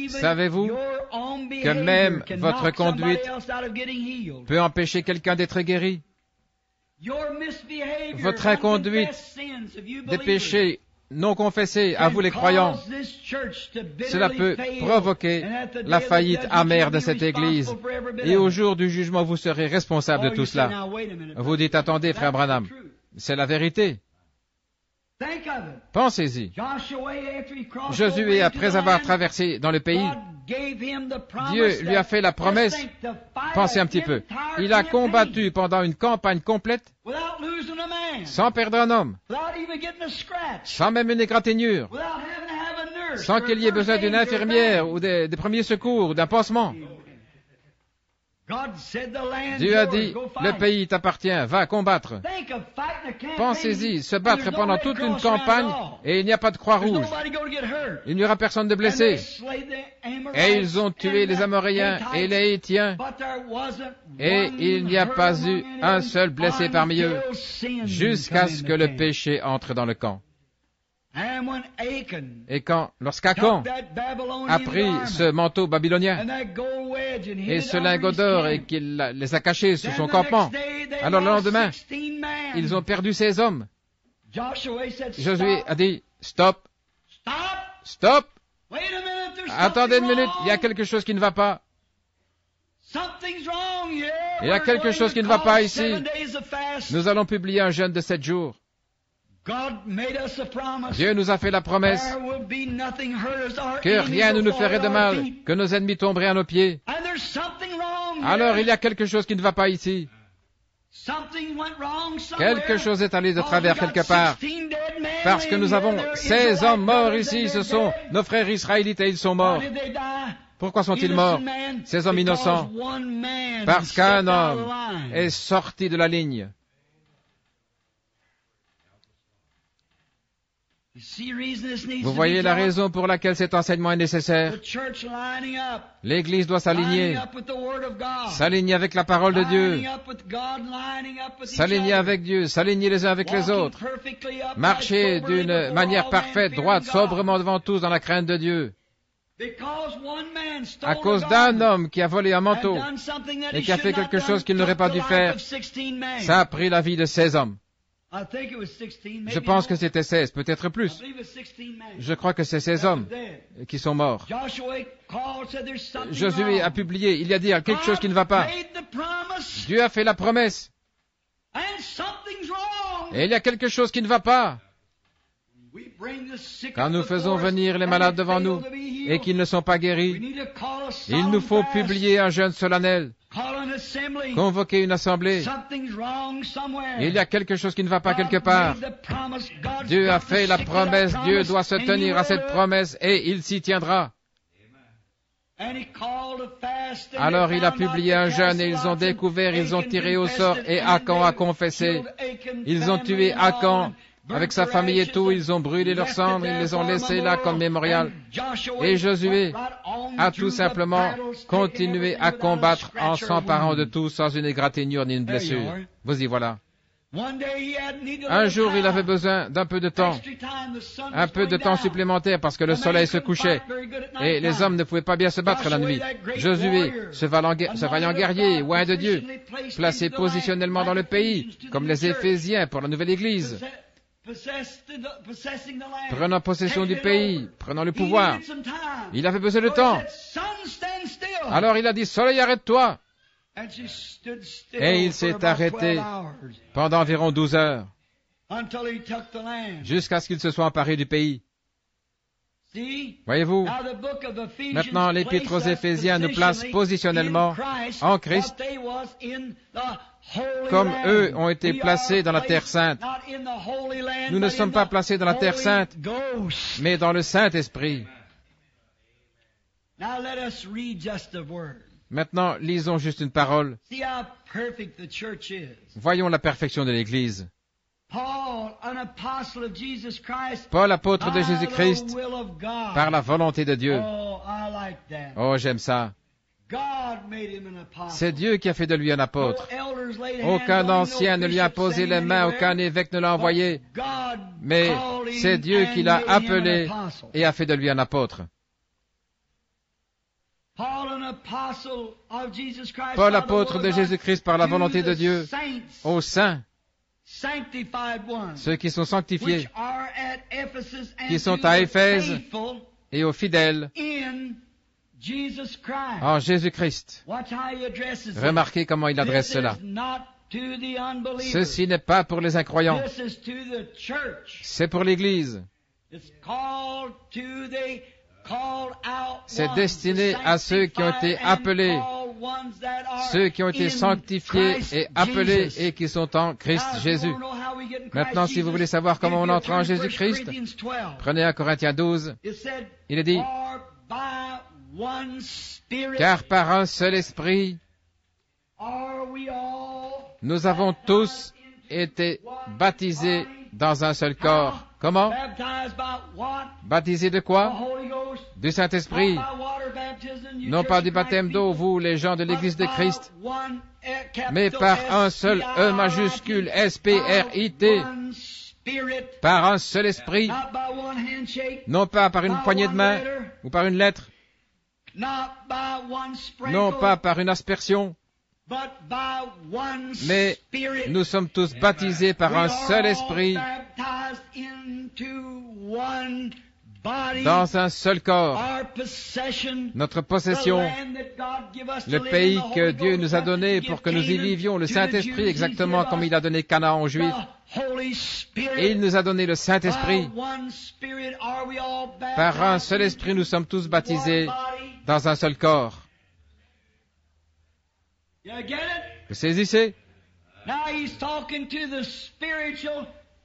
Savez-vous que même votre conduite peut empêcher quelqu'un d'être guéri? Votre inconduite des péchés non confessés, à vous les croyants, cela peut provoquer la faillite amère de cette Église. Et au jour du jugement, vous serez responsable de tout cela. Vous dites, attendez, frère Branham, c'est la vérité. Pensez-y. Josué, après avoir traversé dans le pays, Dieu lui a fait la promesse. Pensez un petit peu. Il a combattu pendant une campagne complète sans perdre un homme, sans même une égratignure, sans qu'il y ait besoin d'une infirmière ou des premiers secours ou d'un pansement. Dieu a dit, le pays t'appartient, va combattre. Pensez-y, se battre pendant toute une campagne et il n'y a pas de croix rouge. Il n'y aura personne de blessé. Et ils ont tué les Amoréens et les Hétiens et il n'y a pas eu un seul blessé parmi eux jusqu'à ce que le péché entre dans le camp. Et lorsqu'Achan a pris ce manteau babylonien et ce lingot d'or et qu'il les a cachés sous son campement, alors le lendemain, ils ont perdu 16 hommes. Josué a dit, stop, stop, attendez une minute, il y a quelque chose qui ne va pas. Il y a quelque chose qui ne va pas ici. Nous allons publier un jeûne de 7 jours. Dieu nous a fait la promesse que rien ne nous ferait de mal, que nos ennemis tomberaient à nos pieds. Alors il y a quelque chose qui ne va pas ici. Quelque chose est allé de travers quelque part. Parce que nous avons 16 hommes morts ici, ce sont nos frères israélites et ils sont morts. Pourquoi sont-ils morts, ces hommes innocents? Parce qu'un homme est sorti de la ligne. Vous voyez la raison pour laquelle cet enseignement est nécessaire. L'Église doit s'aligner avec la parole de Dieu, s'aligner avec Dieu, s'aligner les uns avec les autres, marcher d'une manière parfaite, droite, sobrement devant tous dans la crainte de Dieu. À cause d'un homme qui a volé un manteau et qui a fait quelque chose qu'il n'aurait pas dû faire, ça a pris la vie de 16 hommes. Je pense que c'était 16, peut-être plus. Je crois que c'est 16 hommes qui sont morts. Josué a publié, il a dit, il y a quelque chose qui ne va pas. Dieu a fait la promesse. Et il y a quelque chose qui ne va pas. Quand nous faisons venir les malades devant nous et qu'ils ne sont pas guéris, il nous faut publier un jeûne solennel, convoquer une assemblée. Il y a quelque chose qui ne va pas quelque part. Dieu a fait la promesse, Dieu doit se tenir à cette promesse et il s'y tiendra. Alors il a publié un jeûne et ils ont découvert, ils ont tiré au sort et Achan a confessé. Ils ont tué Achan avec sa famille et tout, ils ont brûlé leurs cendres, ils les ont laissés là comme mémorial. Et Josué a tout simplement continué à combattre en s'emparant de tout sans une égratignure ni une blessure. Vous y voilà. Un jour, il avait besoin d'un peu de temps, un peu de temps supplémentaire parce que le soleil se couchait et les hommes ne pouvaient pas bien se battre la nuit. Josué, ce vaillant guerrier, loin de Dieu, placé positionnellement dans le pays, comme les Éphésiens pour la nouvelle Église, prenant possession du pays, prenant le pouvoir. Il avait besoin de temps. Alors il a dit, soleil, arrête-toi. Et il s'est arrêté pendant environ 12 heures, jusqu'à ce qu'il se soit emparé du pays. Voyez-vous, maintenant l'Épître aux Éphésiens nous place positionnellement en Christ, comme eux ont été placés dans la Terre Sainte. Nous ne sommes pas placés dans la Terre Sainte, mais dans le Saint-Esprit. Maintenant, lisons juste une parole. Voyons la perfection de l'Église. Paul, apôtre de Jésus-Christ, par la volonté de Dieu. Oh, j'aime ça. C'est Dieu qui a fait de lui un apôtre. Aucun ancien ne lui a posé les mains, aucun évêque ne l'a envoyé, mais c'est Dieu qui l'a appelé et a fait de lui un apôtre. Paul, apôtre de Jésus-Christ par la volonté de Dieu, aux saints, ceux qui sont sanctifiés, qui sont à Éphèse, et aux fidèles en Jésus-Christ. Remarquez comment il adresse cela. Ceci n'est pas pour les incroyants, c'est pour l'Église. C'est destiné à ceux qui ont été appelés, ceux qui ont été sanctifiés et appelés et qui sont en Christ Jésus. Maintenant, si vous voulez savoir comment on entre en Jésus-Christ, prenez 1 Corinthiens 12. Il est dit, car par un seul esprit, nous avons tous été baptisés dans un seul corps. Comment? Baptisés de quoi? Du Saint-Esprit. Non pas du baptême d'eau, vous, les gens de l'Église de Christ, mais par un seul E majuscule, S-P-R-I-T, par un seul esprit, non pas par une poignée de main ou par une lettre, non pas par une aspersion, mais nous sommes tous baptisés par un seul esprit dans un seul corps. Notre possession, le pays que Dieu nous a donné pour que nous y vivions, le Saint-Esprit, exactement comme il a donné Canaan aux Juifs. Et il nous a donné le Saint-Esprit. Par un seul esprit, nous sommes tous baptisés dans un seul corps. Vous saisissez?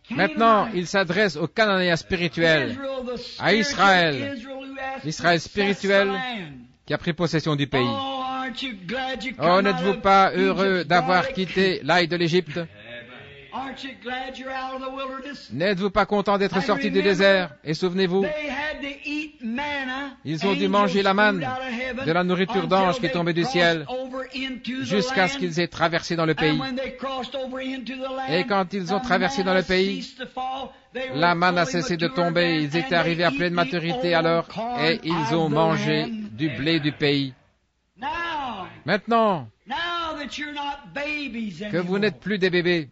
Maintenant, il s'adresse aux Cananéens spirituels, à Israël, l'Israël spirituel qui a pris possession du pays. Oh, n'êtes-vous pas heureux d'avoir quitté l'ail de l'Égypte? N'êtes-vous pas content d'être sortis du désert? Et souvenez-vous, ils ont dû manger la manne, de la nourriture d'ange qui tombait du ciel, jusqu'à ce qu'ils aient traversé dans le pays. Et quand ils ont traversé dans le pays, la manne a cessé de tomber, ils étaient arrivés à pleine maturité alors, et ils ont mangé du blé du pays. Maintenant que vous n'êtes plus des bébés,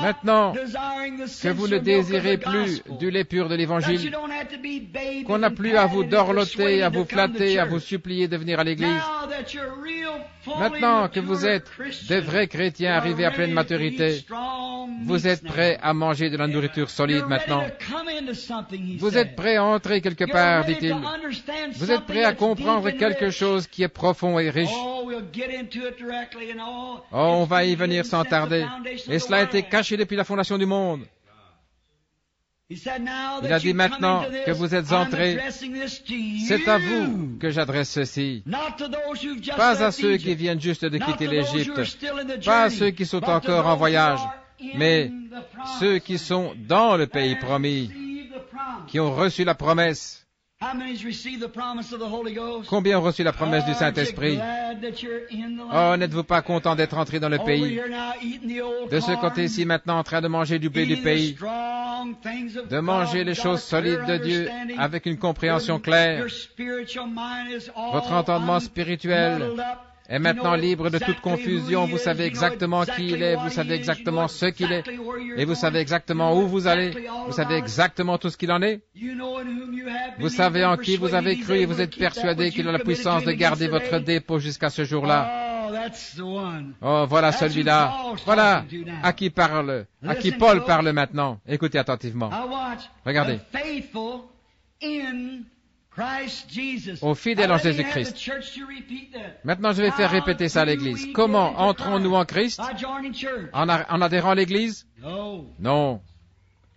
maintenant que vous ne désirez plus du lait pur de l'Évangile, qu'on n'a plus à vous dorloter, à vous flatter, à vous supplier de venir à l'Église, maintenant que vous êtes des vrais chrétiens arrivés à pleine maturité, vous êtes prêts à manger de la nourriture solide maintenant. Vous êtes prêts à entrer quelque part, dit-il. Vous êtes prêts à comprendre quelque chose qui est profond et riche. Oh, on va y venir sans tarder. Et cela a été caché depuis la fondation du monde. Il a dit maintenant que vous êtes entrés, c'est à vous que j'adresse ceci. Pas à ceux qui viennent juste de quitter l'Égypte, pas à ceux qui sont encore en voyage, mais ceux qui sont dans le pays promis, qui ont reçu la promesse. Combien ont reçu la promesse du Saint-Esprit? Oh, n'êtes-vous pas content d'être entré dans le pays? De ce côté-ci, maintenant, en train de manger du blé du pays, de manger les choses solides de Dieu avec une compréhension claire. Votre entendement spirituel est maintenant libre de toute confusion. Vous savez exactement qui il est, vous savez exactement ce qu'il est, et vous savez exactement où vous allez, vous savez exactement tout ce qu'il en est. Vous savez en qui vous avez cru et vous êtes persuadé qu'il a la puissance de garder votre dépôt jusqu'à ce jour-là. Oh, voilà celui-là. Voilà à qui parle, à qui Paul parle maintenant. Écoutez attentivement. Regardez. Aux fidèles en Jésus-Christ. Maintenant, je vais faire répéter ça à l'Église. Comment entrons-nous en Christ? En adhérant à l'Église? Non.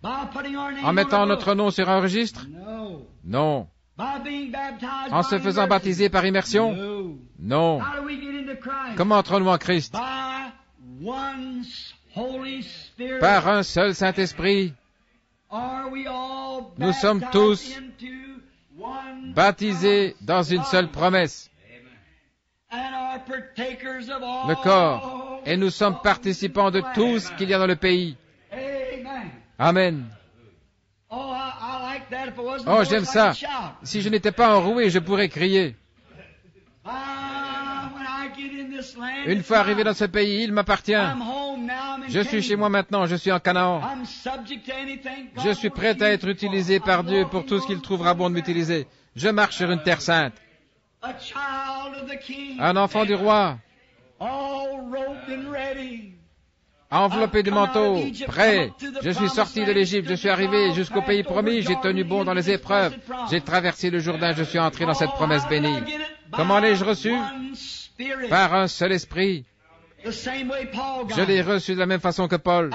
En mettant notre nom sur un registre? Non. En se faisant baptiser par immersion? Non. Comment entrons-nous en Christ? par un seul Saint-Esprit, nous sommes tous baptisés dans une seule promesse, le corps, et nous sommes participants de tout ce qu'il y a dans le pays. Amen. Oh, j'aime ça. Si je n'étais pas enroué, je pourrais crier. Une fois arrivé dans ce pays, il m'appartient. Je suis chez moi maintenant, je suis en Canaan. Je suis prêt à être utilisé par Dieu pour tout ce qu'il trouvera bon de m'utiliser. Je marche sur une terre sainte. Un enfant du roi, enveloppé du manteau, prêt. Je suis sorti de l'Égypte, je suis arrivé jusqu'au pays promis, j'ai tenu bon dans les épreuves. J'ai traversé le Jourdain, je suis entré dans cette promesse bénie. Comment l'ai-je reçu? Par un seul esprit. Je l'ai reçu de la même façon que Paul.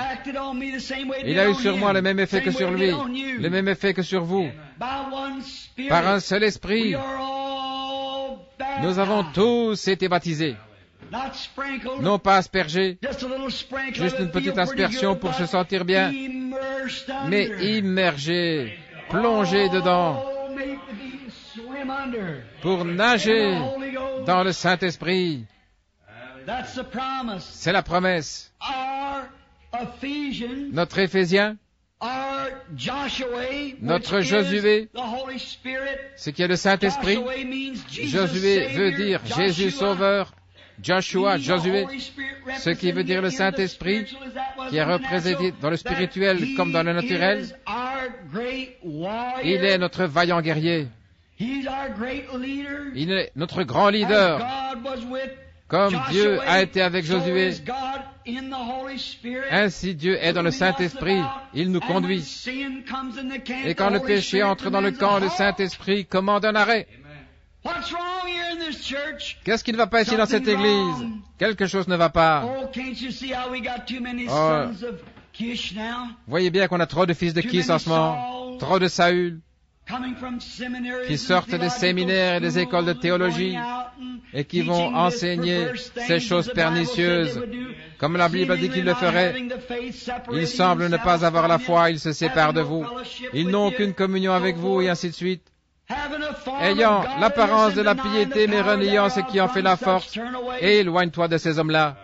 Il a eu sur moi le même effet que sur lui, le même effet que sur vous. Par un seul esprit, nous avons tous été baptisés. Non pas aspergés, juste une petite aspersion pour se sentir bien, mais immergés, plongés dedans, pour nager dans le Saint-Esprit. C'est la promesse. Notre Éphésien, notre Josué, ce qui est le Saint-Esprit. Josué veut dire Jésus Sauveur. Joshua, Josué, ce qui veut dire le Saint-Esprit, qui est représenté dans le spirituel comme dans le naturel. Il est notre vaillant guerrier. Il est notre grand leader. Comme Dieu a été avec Josué, ainsi Dieu est dans le Saint-Esprit. Il nous conduit. Et quand le péché entre dans le camp, le Saint-Esprit commande un arrêt. Qu'est-ce qui ne va pas ici dans cette église? Quelque chose ne va pas. Oh, voyez bien qu'on a trop de fils de Kis en ce moment, trop de Saül, qui sortent des séminaires et des écoles de théologie et qui vont enseigner ces choses pernicieuses, comme la Bible a dit qu'ils le feraient. Ils semblent ne pas avoir la foi, ils se séparent de vous, ils n'ont aucune communion avec vous, et ainsi de suite. Ayant l'apparence de la piété, mais reniant ce qui en fait la force, et éloigne-toi de ces hommes-là.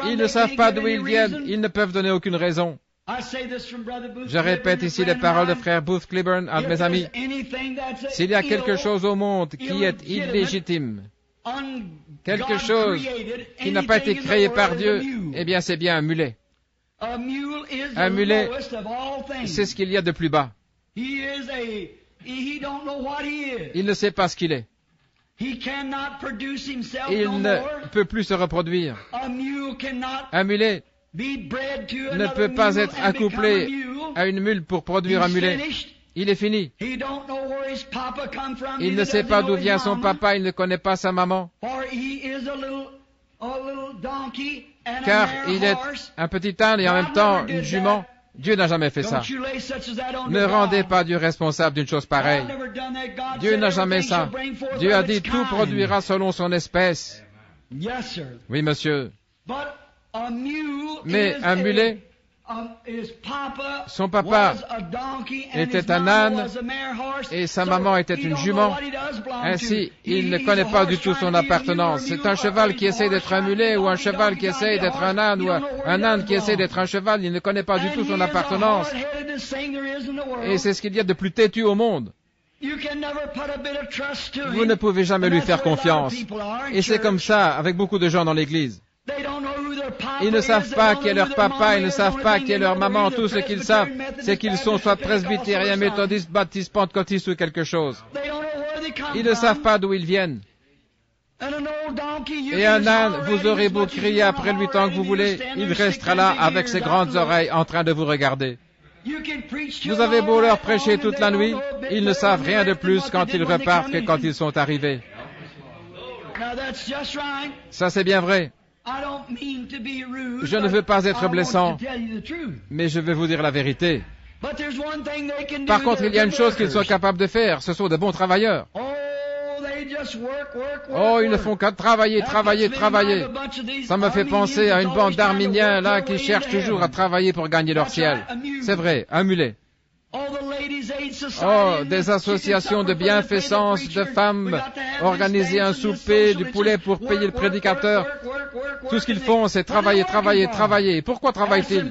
Ils ne savent pas d'où ils viennent, ils ne peuvent donner aucune raison. Je répète ici les paroles de frère Booth Cliburn, un de mes amis. S'il y a quelque chose au monde qui est illégitime, quelque chose qui n'a pas été créé par Dieu, eh bien c'est bien un mulet. Un mulet, c'est ce qu'il y a de plus bas. Il ne sait pas ce qu'il est. Il ne peut plus se reproduire. Un mulet ne peut pas être accouplé à une mule pour produire un mulet. Il est fini. Il ne sait pas d'où vient son papa, il ne connaît pas sa maman. Car il est un petit âne et en même temps une jument. Dieu n'a jamais fait ça. Ne rendez pas Dieu responsable d'une chose pareille. Dieu n'a jamais ça. Dieu a dit tout produira selon son espèce. Oui, monsieur. Mais un mulet, son papa était un âne et sa maman était une jument. Ainsi, il ne connaît pas du tout son appartenance. C'est un cheval qui essaie d'être un mulet ou un cheval qui essaie d'être un âne ou un âne qui essaie d'être un cheval. Il ne connaît pas du tout son appartenance. Et c'est ce qu'il y a de plus têtu au monde. Vous ne pouvez jamais lui faire confiance. Et c'est comme ça avec beaucoup de gens dans l'Église. Ils ne savent pas qui est leur papa, ils ne savent pas qui est leur maman. Tout ce qu'ils savent, c'est qu'ils sont soit presbytériens, méthodistes, baptistes, pentecôtistes ou quelque chose. Ils ne savent pas d'où ils viennent. Et un âne, vous aurez beau crier après lui tant que vous voulez, il restera là avec ses grandes oreilles en train de vous regarder. Vous avez beau leur prêcher toute la nuit, ils ne savent rien de plus quand ils repartent que quand ils sont arrivés. Ça c'est bien vrai. Je ne veux pas être blessant, mais je vais vous dire la vérité. Par contre, il y a une chose qu'ils sont capables de faire, ce sont de bons travailleurs. Oh, ils ne font qu'à travailler. Ça me fait penser à une bande d'Arméniens là qui cherchent toujours à travailler pour gagner leur ciel. C'est vrai, un mulet. Oh, des associations de bienfaisance de femmes, organiser un souper, du poulet pour payer le prédicateur. Tout ce qu'ils font, c'est travailler. Pourquoi travaillent-ils?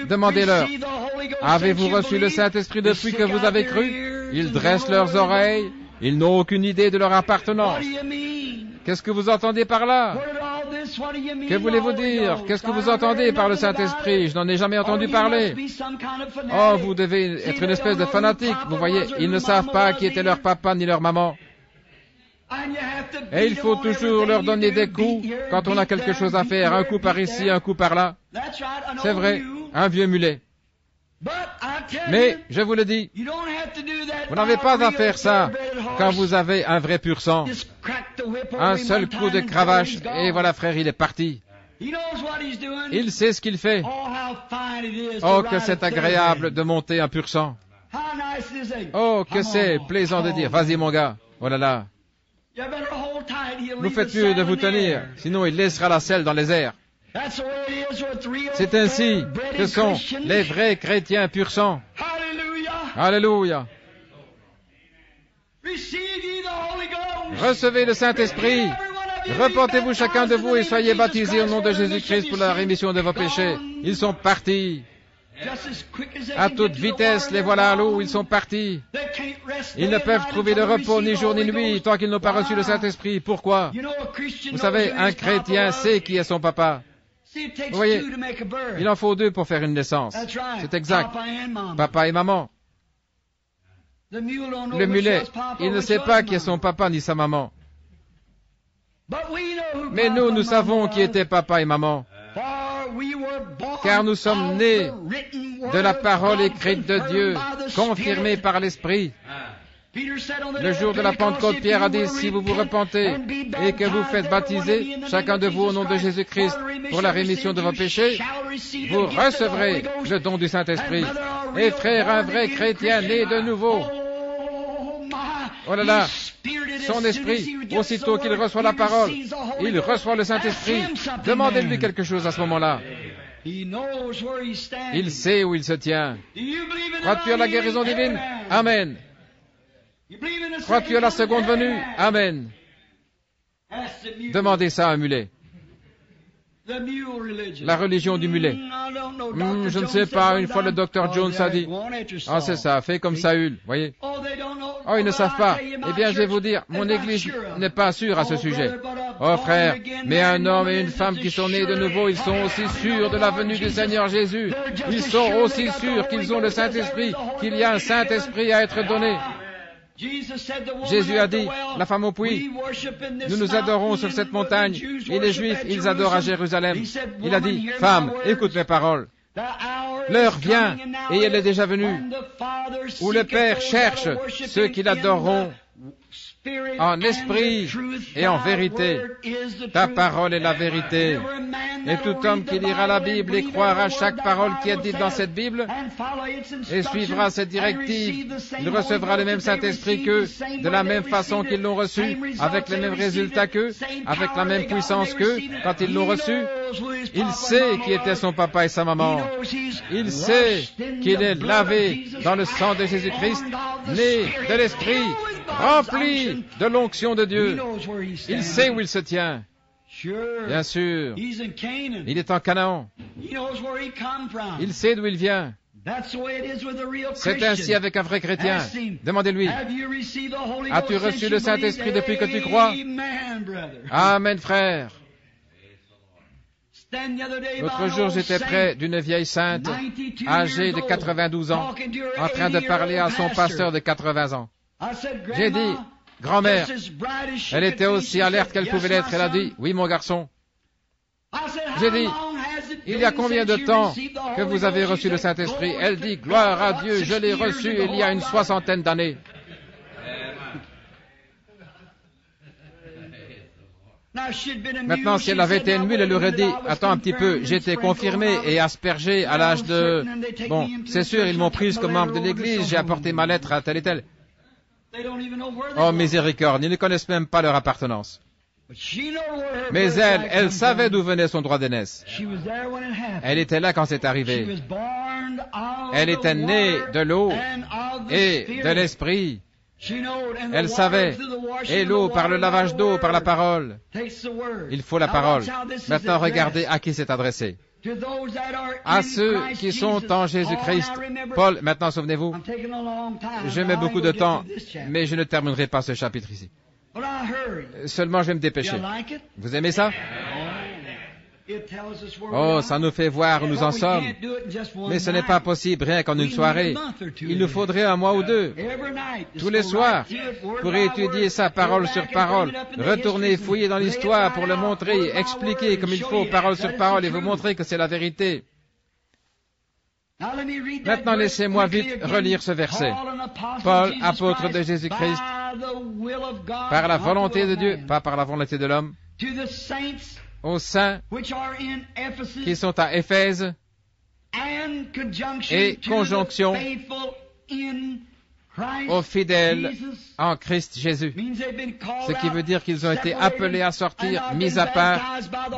Demandez-leur. Avez-vous reçu le Saint-Esprit depuis que vous avez cru? Ils dressent leurs oreilles. Ils n'ont aucune idée de leur appartenance. Qu'est-ce que vous entendez par là? Que voulez-vous dire? Qu'est-ce que vous entendez par le Saint-Esprit? Je n'en ai jamais entendu parler. Oh, vous devez être une espèce de fanatique. Vous voyez, ils ne savent pas qui était leur papa ni leur maman. Et il faut toujours leur donner des coups quand on a quelque chose à faire. Un coup par ici, un coup par là. C'est vrai, un vieux mulet. Mais, je vous le dis, vous n'avez pas à faire ça quand vous avez un vrai pur sang. Un seul coup de cravache, et voilà frère, il est parti. Il sait ce qu'il fait. Oh, que c'est agréable de monter un pur sang. Oh, que c'est plaisant de dire, vas-y mon gars, oh là là. Vous faites mieux de vous tenir, sinon il laissera la selle dans les airs. C'est ainsi que sont les vrais chrétiens pur sang. Alléluia. Recevez le Saint-Esprit. Repentez-vous chacun de vous et soyez baptisés au nom de Jésus-Christ pour la rémission de vos péchés. Ils sont partis. À toute vitesse, les voilà à l'eau, ils sont partis. Ils ne peuvent trouver de repos ni jour ni nuit tant qu'ils n'ont pas reçu le Saint-Esprit. Pourquoi? Vous savez, un chrétien sait qui est son papa. Vous voyez, il en faut deux pour faire une naissance. C'est exact. Papa et maman. Le mulet, il ne sait pas qui est son papa ni sa maman. Mais nous savons qui étaient papa et maman. Car nous sommes nés de la parole écrite de Dieu, confirmée par l'Esprit. Le jour de la Pentecôte, Pierre a dit, si vous vous repentez et que vous faites baptiser, chacun de vous au nom de Jésus-Christ, pour la rémission de vos péchés, vous recevrez le don du Saint-Esprit. Et frère, un vrai chrétien né de nouveau, oh là là, son esprit, aussitôt qu'il reçoit la parole, il reçoit le Saint-Esprit. Demandez-lui quelque chose à ce moment-là. Il sait où il se tient. Crois-tu à la guérison divine? Amen. Crois-tu à la seconde venue? Amen. Demandez ça à un mulet. La religion du mulet. Je ne sais pas, une fois le docteur Jones a dit, ah c'est ça, fais comme Saül, voyez. Oh, ils ne savent pas. Eh bien, je vais vous dire, mon église n'est pas sûre à ce sujet. Oh frère, mais un homme et une femme qui sont nés de nouveau, ils sont aussi sûrs de la venue du Seigneur Jésus. Ils sont aussi sûrs qu'ils ont le Saint-Esprit, qu'il y a un Saint-Esprit à être donné. Jésus a dit, la femme au puits, nous nous adorons sur cette montagne, et les Juifs, ils adorent à Jérusalem. Il a dit, femme, écoute mes paroles. L'heure vient, et elle est déjà venue, où le Père cherche ceux qui l'adoreront en esprit et en vérité. Ta parole est la vérité. Et tout homme qui lira la Bible et croira chaque parole qui est dite dans cette Bible et suivra cette directive, il recevra le même Saint-Esprit qu'eux, de la même façon qu'ils l'ont reçu, avec les mêmes résultats qu'eux, avec la même puissance qu'eux, quand ils l'ont reçu. Il sait qui était son papa et sa maman. Il sait qu'il est lavé dans le sang de Jésus-Christ, né de l'Esprit, rempli de l'onction de Dieu. Il sait où il se tient. Bien sûr, il est en Canaan. Il sait d'où il vient. C'est ainsi avec un vrai chrétien. Demandez-lui, as-tu reçu le Saint-Esprit depuis que tu crois? Amen, frère. L'autre jour, j'étais près d'une vieille sainte, âgée de 92 ans, en train de parler à son pasteur de 80 ans. J'ai dit, grand-mère, elle était aussi alerte qu'elle pouvait l'être. Elle a dit, oui, mon garçon. J'ai dit, il y a combien de temps que vous avez reçu le Saint-Esprit? Elle dit, gloire à Dieu, je l'ai reçu il y a une 60aine d'années. Maintenant, si elle avait été une mule, elle aurait dit, attends un petit peu, j'ai été confirmé et aspergé à l'âge de... Bon, c'est sûr, ils m'ont prise comme membre de l'Église, j'ai apporté ma lettre à tel et tel. Oh, miséricorde, ils ne connaissent même pas leur appartenance. Mais elle savait d'où venait son droit d'aînesse. Elle était là quand c'est arrivé. Elle était née de l'eau et de l'esprit. Elle savait. Et l'eau, par le lavage d'eau, par la parole. Il faut la parole. Maintenant, regardez à qui c'est adressé. À ceux qui sont en Jésus-Christ. Paul, maintenant, souvenez-vous, je mets beaucoup de temps, mais je ne terminerai pas ce chapitre ici. Seulement, je vais me dépêcher. Vous aimez ça? Oh, ça nous fait voir où nous en sommes. Mais ce n'est pas possible rien qu'en une soirée. Il nous faudrait un mois ou deux, tous les soirs, pour étudier ça parole sur parole, retourner, fouiller dans l'histoire pour le montrer, expliquer comme il faut parole sur parole et vous montrer que c'est la vérité. Maintenant, laissez-moi vite relire ce verset. Paul, apôtre de Jésus-Christ, par la volonté de Dieu, pas par la volonté de l'homme, aux saints qui sont à Éphèse et conjonction aux fidèles en Christ Jésus. Ce qui veut dire qu'ils ont été appelés à sortir, mis à part,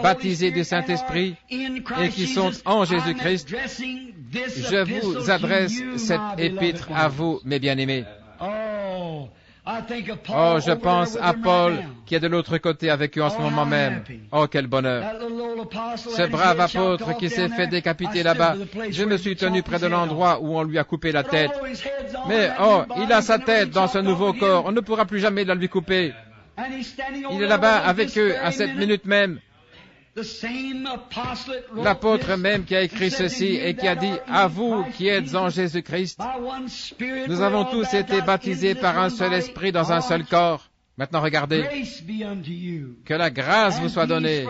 baptisés du Saint-Esprit et qui sont en Jésus-Christ. Je vous adresse cette épître à vous, mes bien-aimés. Oh, je pense à Paul qui est de l'autre côté avec eux en ce moment même. Oh, quel bonheur. Ce brave apôtre qui s'est fait décapiter là-bas. Je me suis tenu près de l'endroit où on lui a coupé la tête. Mais, oh, il a sa tête dans ce nouveau corps. On ne pourra plus jamais la lui couper. Il est là-bas avec eux à cette minute même. L'apôtre même qui a écrit ceci et qui a dit « À vous qui êtes en Jésus-Christ, nous avons tous été baptisés par un seul esprit dans un seul corps. » Maintenant regardez, que la grâce vous soit donnée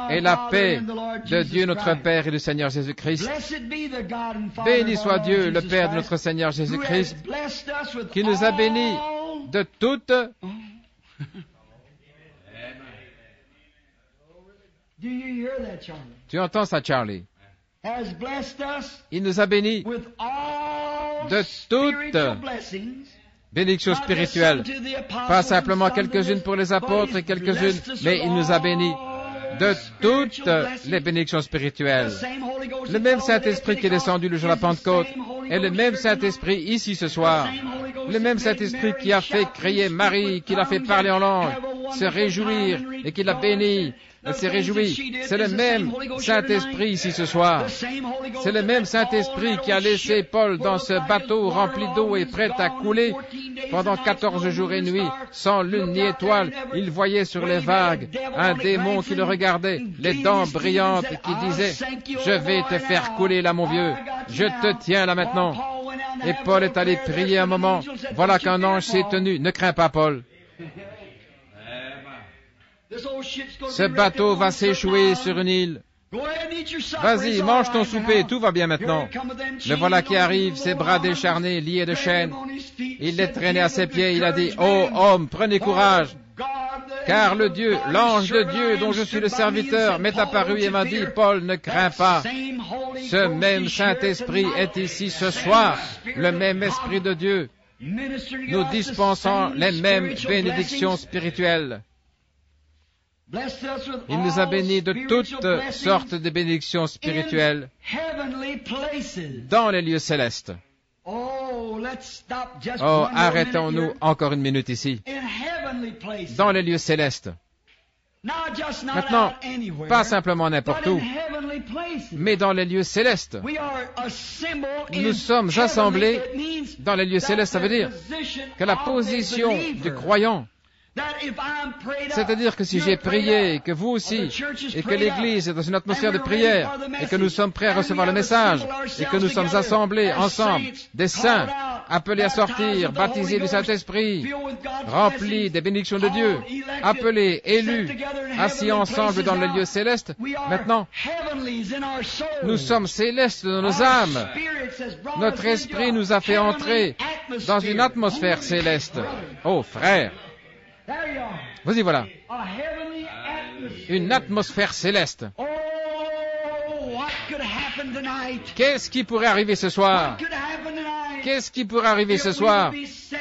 et la paix de Dieu notre Père et du Seigneur Jésus-Christ. Béni soit Dieu, le Père de notre Seigneur Jésus-Christ, qui nous a bénis de toutes... Tu entends ça, Charlie? Il nous a bénis de toutes bénédictions spirituelles. Pas simplement quelques-unes pour les apôtres et quelques-unes, mais il nous a bénis de toutes les bénédictions spirituelles. Le même Saint-Esprit qui est descendu le jour de la Pentecôte est le même Saint-Esprit ici ce soir. Le même Saint-Esprit qui a fait crier Marie, qui l'a fait parler en langue, se réjouir et qui l'a béni. Elle s'est réjouie. C'est le même Saint-Esprit ici ce soir. C'est le même Saint-Esprit qui a laissé Paul dans ce bateau rempli d'eau et prêt à couler pendant 14 jours et nuits, sans lune ni étoile. Il voyait sur les vagues un démon qui le regardait, les dents brillantes, qui disait « Je vais te faire couler là, mon vieux. Je te tiens là maintenant. » Et Paul est allé prier un moment. Voilà qu'un ange s'est tenu. Ne crains pas, Paul. Ce bateau va s'échouer sur une île. Vas-y, mange ton souper, tout va bien maintenant. Le voilà qui arrive, ses bras décharnés, liés de chaînes. Il les traînait à ses pieds, il a dit, « Oh, homme, prenez courage, car le Dieu, l'ange de Dieu dont je suis le serviteur, m'est apparu et m'a dit, « Paul, ne crains pas. Ce même Saint-Esprit est ici ce soir, le même Esprit de Dieu. Nous dispensons les mêmes bénédictions spirituelles. » Il nous a bénis de toutes sortes de bénédictions spirituelles dans les lieux célestes. Oh, arrêtons-nous encore une minute ici. Dans les lieux célestes. Maintenant, pas simplement n'importe où, mais dans les lieux célestes. Nous sommes assemblés dans les lieux célestes. Ça veut dire que la position du croyant, c'est-à-dire que si j'ai prié, que vous aussi, et que l'Église est dans une atmosphère de prière, et que nous sommes prêts à recevoir le message, et que nous sommes assemblés ensemble, des saints, appelés à sortir, baptisés du Saint-Esprit, remplis des bénédictions de Dieu, appelés, élus, assis ensemble dans le lieu céleste, maintenant, nous sommes célestes dans nos âmes. Notre esprit nous a fait entrer dans une atmosphère céleste. Oh, frère! Vas-y, voilà. Une atmosphère céleste. Qu'est-ce qui pourrait arriver ce soir? Qu'est-ce qui pourrait arriver ce soir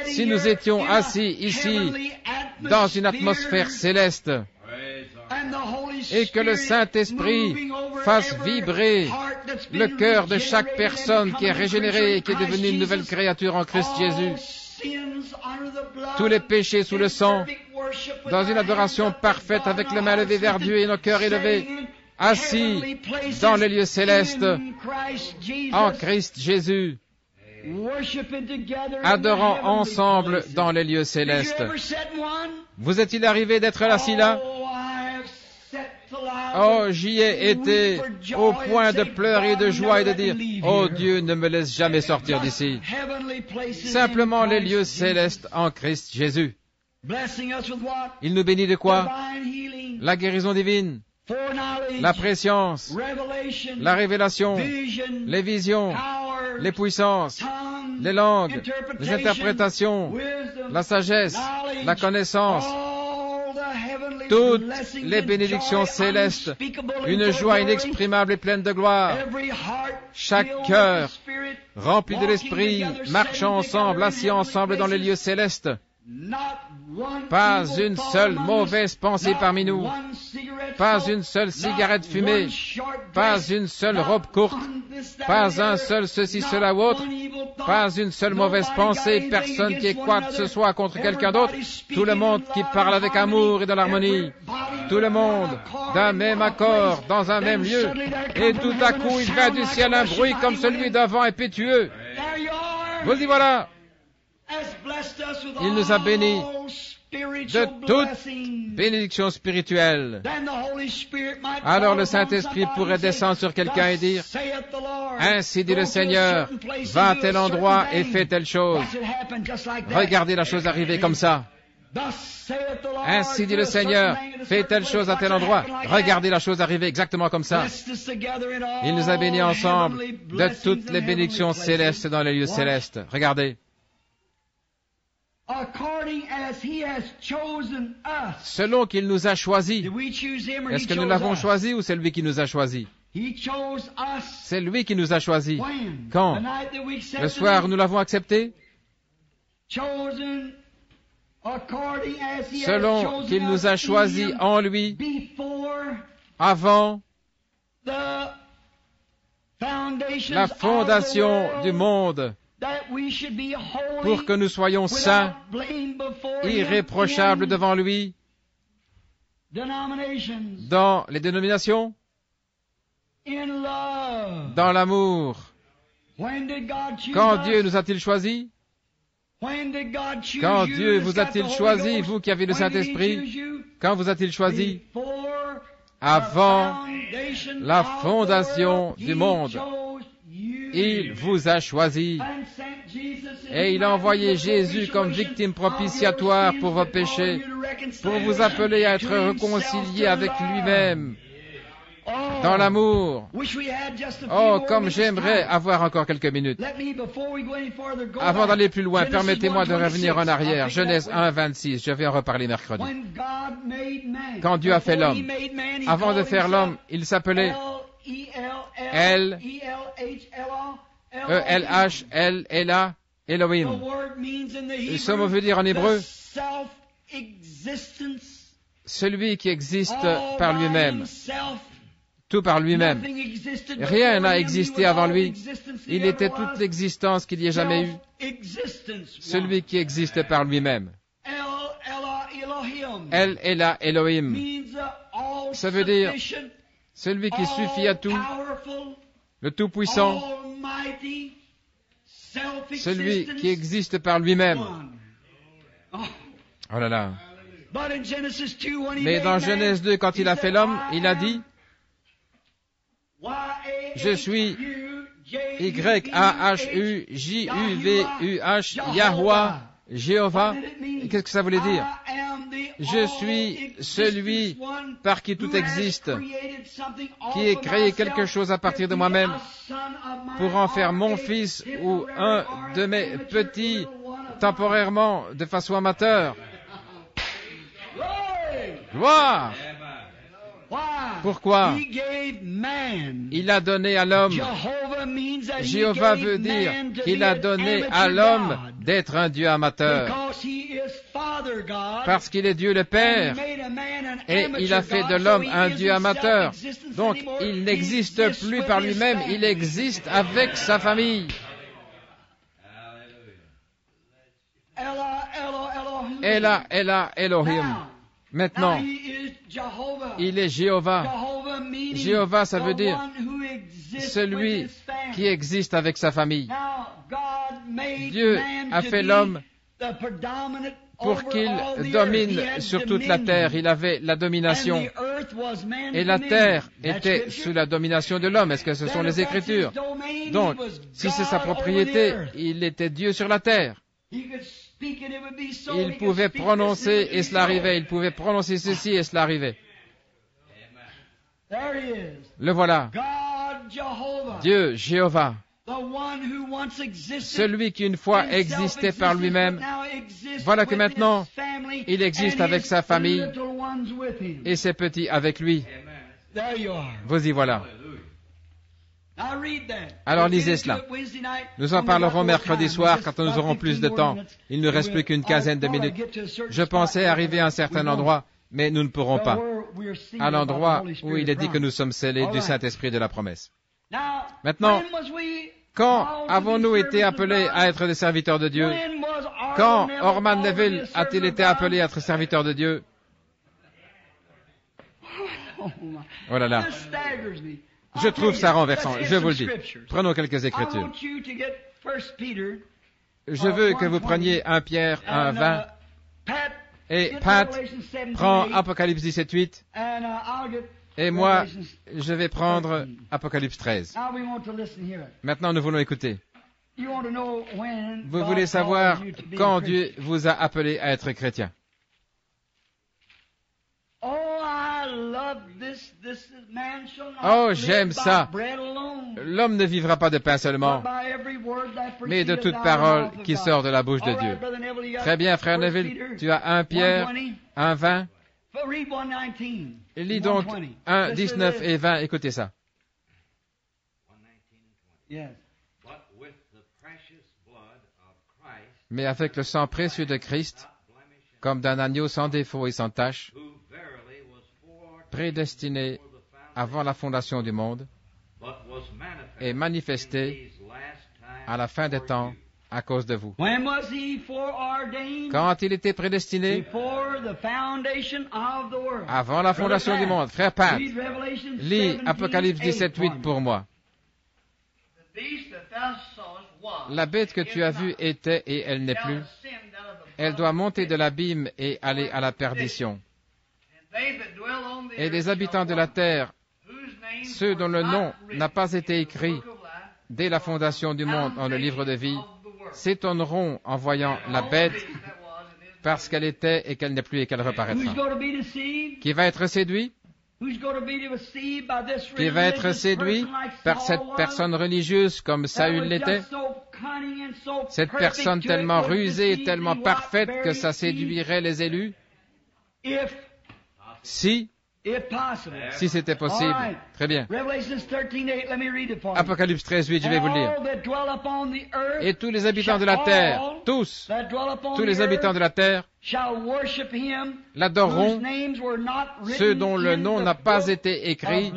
si nous étions assis ici dans une atmosphère céleste et que le Saint-Esprit fasse vibrer le cœur de chaque personne qui est régénérée et qui est devenue une nouvelle créature en Christ Jésus? Tous les péchés sous le sang, dans une adoration parfaite avec les mains levées vers Dieu et nos cœurs élevés, assis dans les lieux célestes en Christ Jésus, adorant ensemble dans les lieux célestes. Vous est-il arrivé d'être assis là? Oh, j'y ai été au point de pleurer de joie et de dire, oh Dieu, ne me laisse jamais sortir d'ici. Simplement les lieux célestes en Christ Jésus. Il nous bénit de quoi? La guérison divine, la préscience, la révélation, les visions, les puissances, les langues, les interprétations, la sagesse, la connaissance, toutes les bénédictions célestes, une joie inexprimable et pleine de gloire. Chaque cœur rempli de l'Esprit, marchant ensemble, assis ensemble dans les lieux célestes. Pas une seule mauvaise pensée parmi nous, pas une seule cigarette fumée, pas une seule robe courte, pas un seul ceci, cela ou autre, pas une seule mauvaise pensée, personne qui ait quoi que ce soit contre quelqu'un d'autre, tout le monde qui parle avec amour et dans l'harmonie, tout le monde d'un même accord, dans un même lieu, et tout à coup il vient du ciel un bruit comme celui d'un vent impétueux. Vous y voilà. Il nous a bénis de toute bénédiction spirituelle. Alors le Saint-Esprit pourrait descendre sur quelqu'un et dire, ainsi dit le Seigneur, va à tel endroit et fais telle chose. Regardez la chose arriver comme ça. Ainsi dit le Seigneur, fais telle chose à tel endroit. Regardez la chose arriver exactement comme ça. Il nous a bénis ensemble de toutes les bénédictions célestes dans les lieux célestes. Regardez. Selon qu'il nous a choisis. Est-ce que nous l'avons choisi ou c'est lui qui nous a choisis? C'est lui qui nous a choisis. Quand? Le soir où nous l'avons accepté? Selon qu'il nous a choisis en lui avant la fondation du monde, pour que nous soyons saints, irréprochables devant lui, dans les dénominations, dans l'amour. Quand Dieu nous a-t-il choisis? Quand Dieu vous a-t-il choisi, vous qui avez le Saint-Esprit? Quand vous a-t-il choisi? Avant la fondation du monde. Il vous a choisi. Et il a envoyé Jésus comme victime propitiatoire pour vos péchés, pour vous appeler à être réconciliés avec lui-même, dans l'amour. Oh, comme j'aimerais avoir encore quelques minutes. Avant d'aller plus loin, permettez-moi de revenir en arrière. Genèse 1, 26, je vais en reparler mercredi. Quand Dieu a fait l'homme, avant de faire l'homme, il s'appelait El-H-L-L-A, Elohim. Ce mot veut dire en hébreu celui qui existe par lui-même, tout par lui-même. Rien n'a existé avant lui. Il était toute l'existence qu'il n'y ait jamais eu. Celui qui existe par lui-même. El-Elah, Elohim. Ça veut dire celui qui suffit à tout, le Tout-Puissant, celui qui existe par lui-même. Oh là là. Mais dans Genèse 2, quand il a fait l'homme, il a dit, je suis Y-A-H-U-J-U-V-U-H, Yahweh, Jéhovah. Qu'est-ce que ça voulait dire? Je suis celui par qui tout existe, qui ait créé quelque chose à partir de moi-même pour en faire mon fils ou un de mes petits temporairement de façon amateur. Gloire! Pourquoi? Il a donné à l'homme. Jéhovah veut dire qu'il a donné à l'homme d'être un Dieu amateur. Parce qu'il est Dieu le Père. Et il a fait de l'homme un Dieu amateur. Donc, il n'existe plus par lui-même, il existe avec sa famille. Ela, Ela, Elohim. Maintenant, il est Jéhovah. Jéhovah, ça veut dire celui qui existe avec sa famille. Dieu a fait l'homme pour qu'il domine sur toute la terre. Il avait la domination. Et la terre était sous la domination de l'homme. Est-ce que ce sont les Écritures? Donc, si c'est sa propriété, il était Dieu sur la terre. Il pouvait prononcer et cela arrivait. Il pouvait prononcer ceci et cela arrivait. Le voilà. Dieu, Jéhovah. Celui qui une fois existait par lui-même. Voilà que maintenant, il existe avec sa famille et ses petits avec lui. Vous y voilà. Alors lisez cela. Nous en parlerons mercredi soir quand nous aurons plus de temps. Il ne reste plus qu'une quinzaine de minutes. Je pensais arriver à un certain endroit, mais nous ne pourrons pas. À l'endroit où il est dit que nous sommes scellés du Saint-Esprit de la promesse. Maintenant, quand avons-nous été appelés à être des serviteurs de Dieu? Quand Orman Neville a-t-il été appelé à être serviteur de Dieu? Oh là là. Je trouve ça renversant, je vous le dis. Prenons quelques écritures. Je veux que vous preniez 1 Pierre 1:20 et Pat prend Apocalypse 17:8 et moi, je vais prendre Apocalypse 13. Maintenant, nous voulons écouter. Vous voulez savoir quand Dieu vous a appelé à être chrétien. Oh, j'aime ça. L'homme ne vivra pas de pain seulement, mais de toute parole qui sort de la bouche de Dieu. Très bien, frère Neville, tu as 1 Pierre 1:20. Lis donc 1:19 et 20, écoutez ça. Mais avec le sang précieux de Christ, comme d'un agneau sans défaut et sans tache, prédestiné avant la fondation du monde, et manifesté à la fin des temps à cause de vous. Quand il était prédestiné? Avant la fondation du monde. Frère Pat, lis Apocalypse 17:8 pour moi. La bête que tu as vue était et elle n'est plus. Elle doit monter de l'abîme et aller à la perdition. Et les habitants de la terre, ceux dont le nom n'a pas été écrit dès la fondation du monde dans le livre de vie, s'étonneront en voyant la bête parce qu'elle était et qu'elle n'est plus et qu'elle reparaîtra. Qui va être séduit? Qui va être séduit par cette personne religieuse comme Saül l'était? Cette personne tellement rusée et tellement parfaite que ça séduirait les élus? Si c'était possible. Très bien. Apocalypse 13:8, je vais vous le lire. Et tous les habitants de la terre, tous les habitants de la terre l'adoreront, ceux dont le nom n'a pas été écrit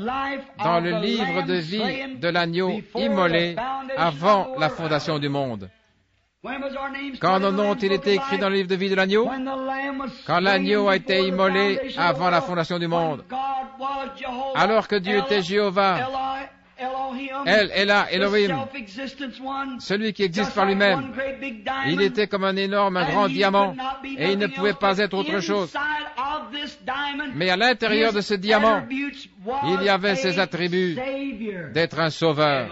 dans le livre de vie de l'agneau immolé avant la fondation du monde. Quand nos noms ont-ils été écrits dans le livre de vie de l'agneau? Quand l'agneau a été immolé avant la fondation du monde. Alors que Dieu était Jéhovah, El, Ela, Elohim, celui qui existe par lui-même. Il était comme un énorme, un grand diamant, et il ne pouvait pas être autre chose. Mais à l'intérieur de ce diamant, il y avait ses attributs d'être un sauveur.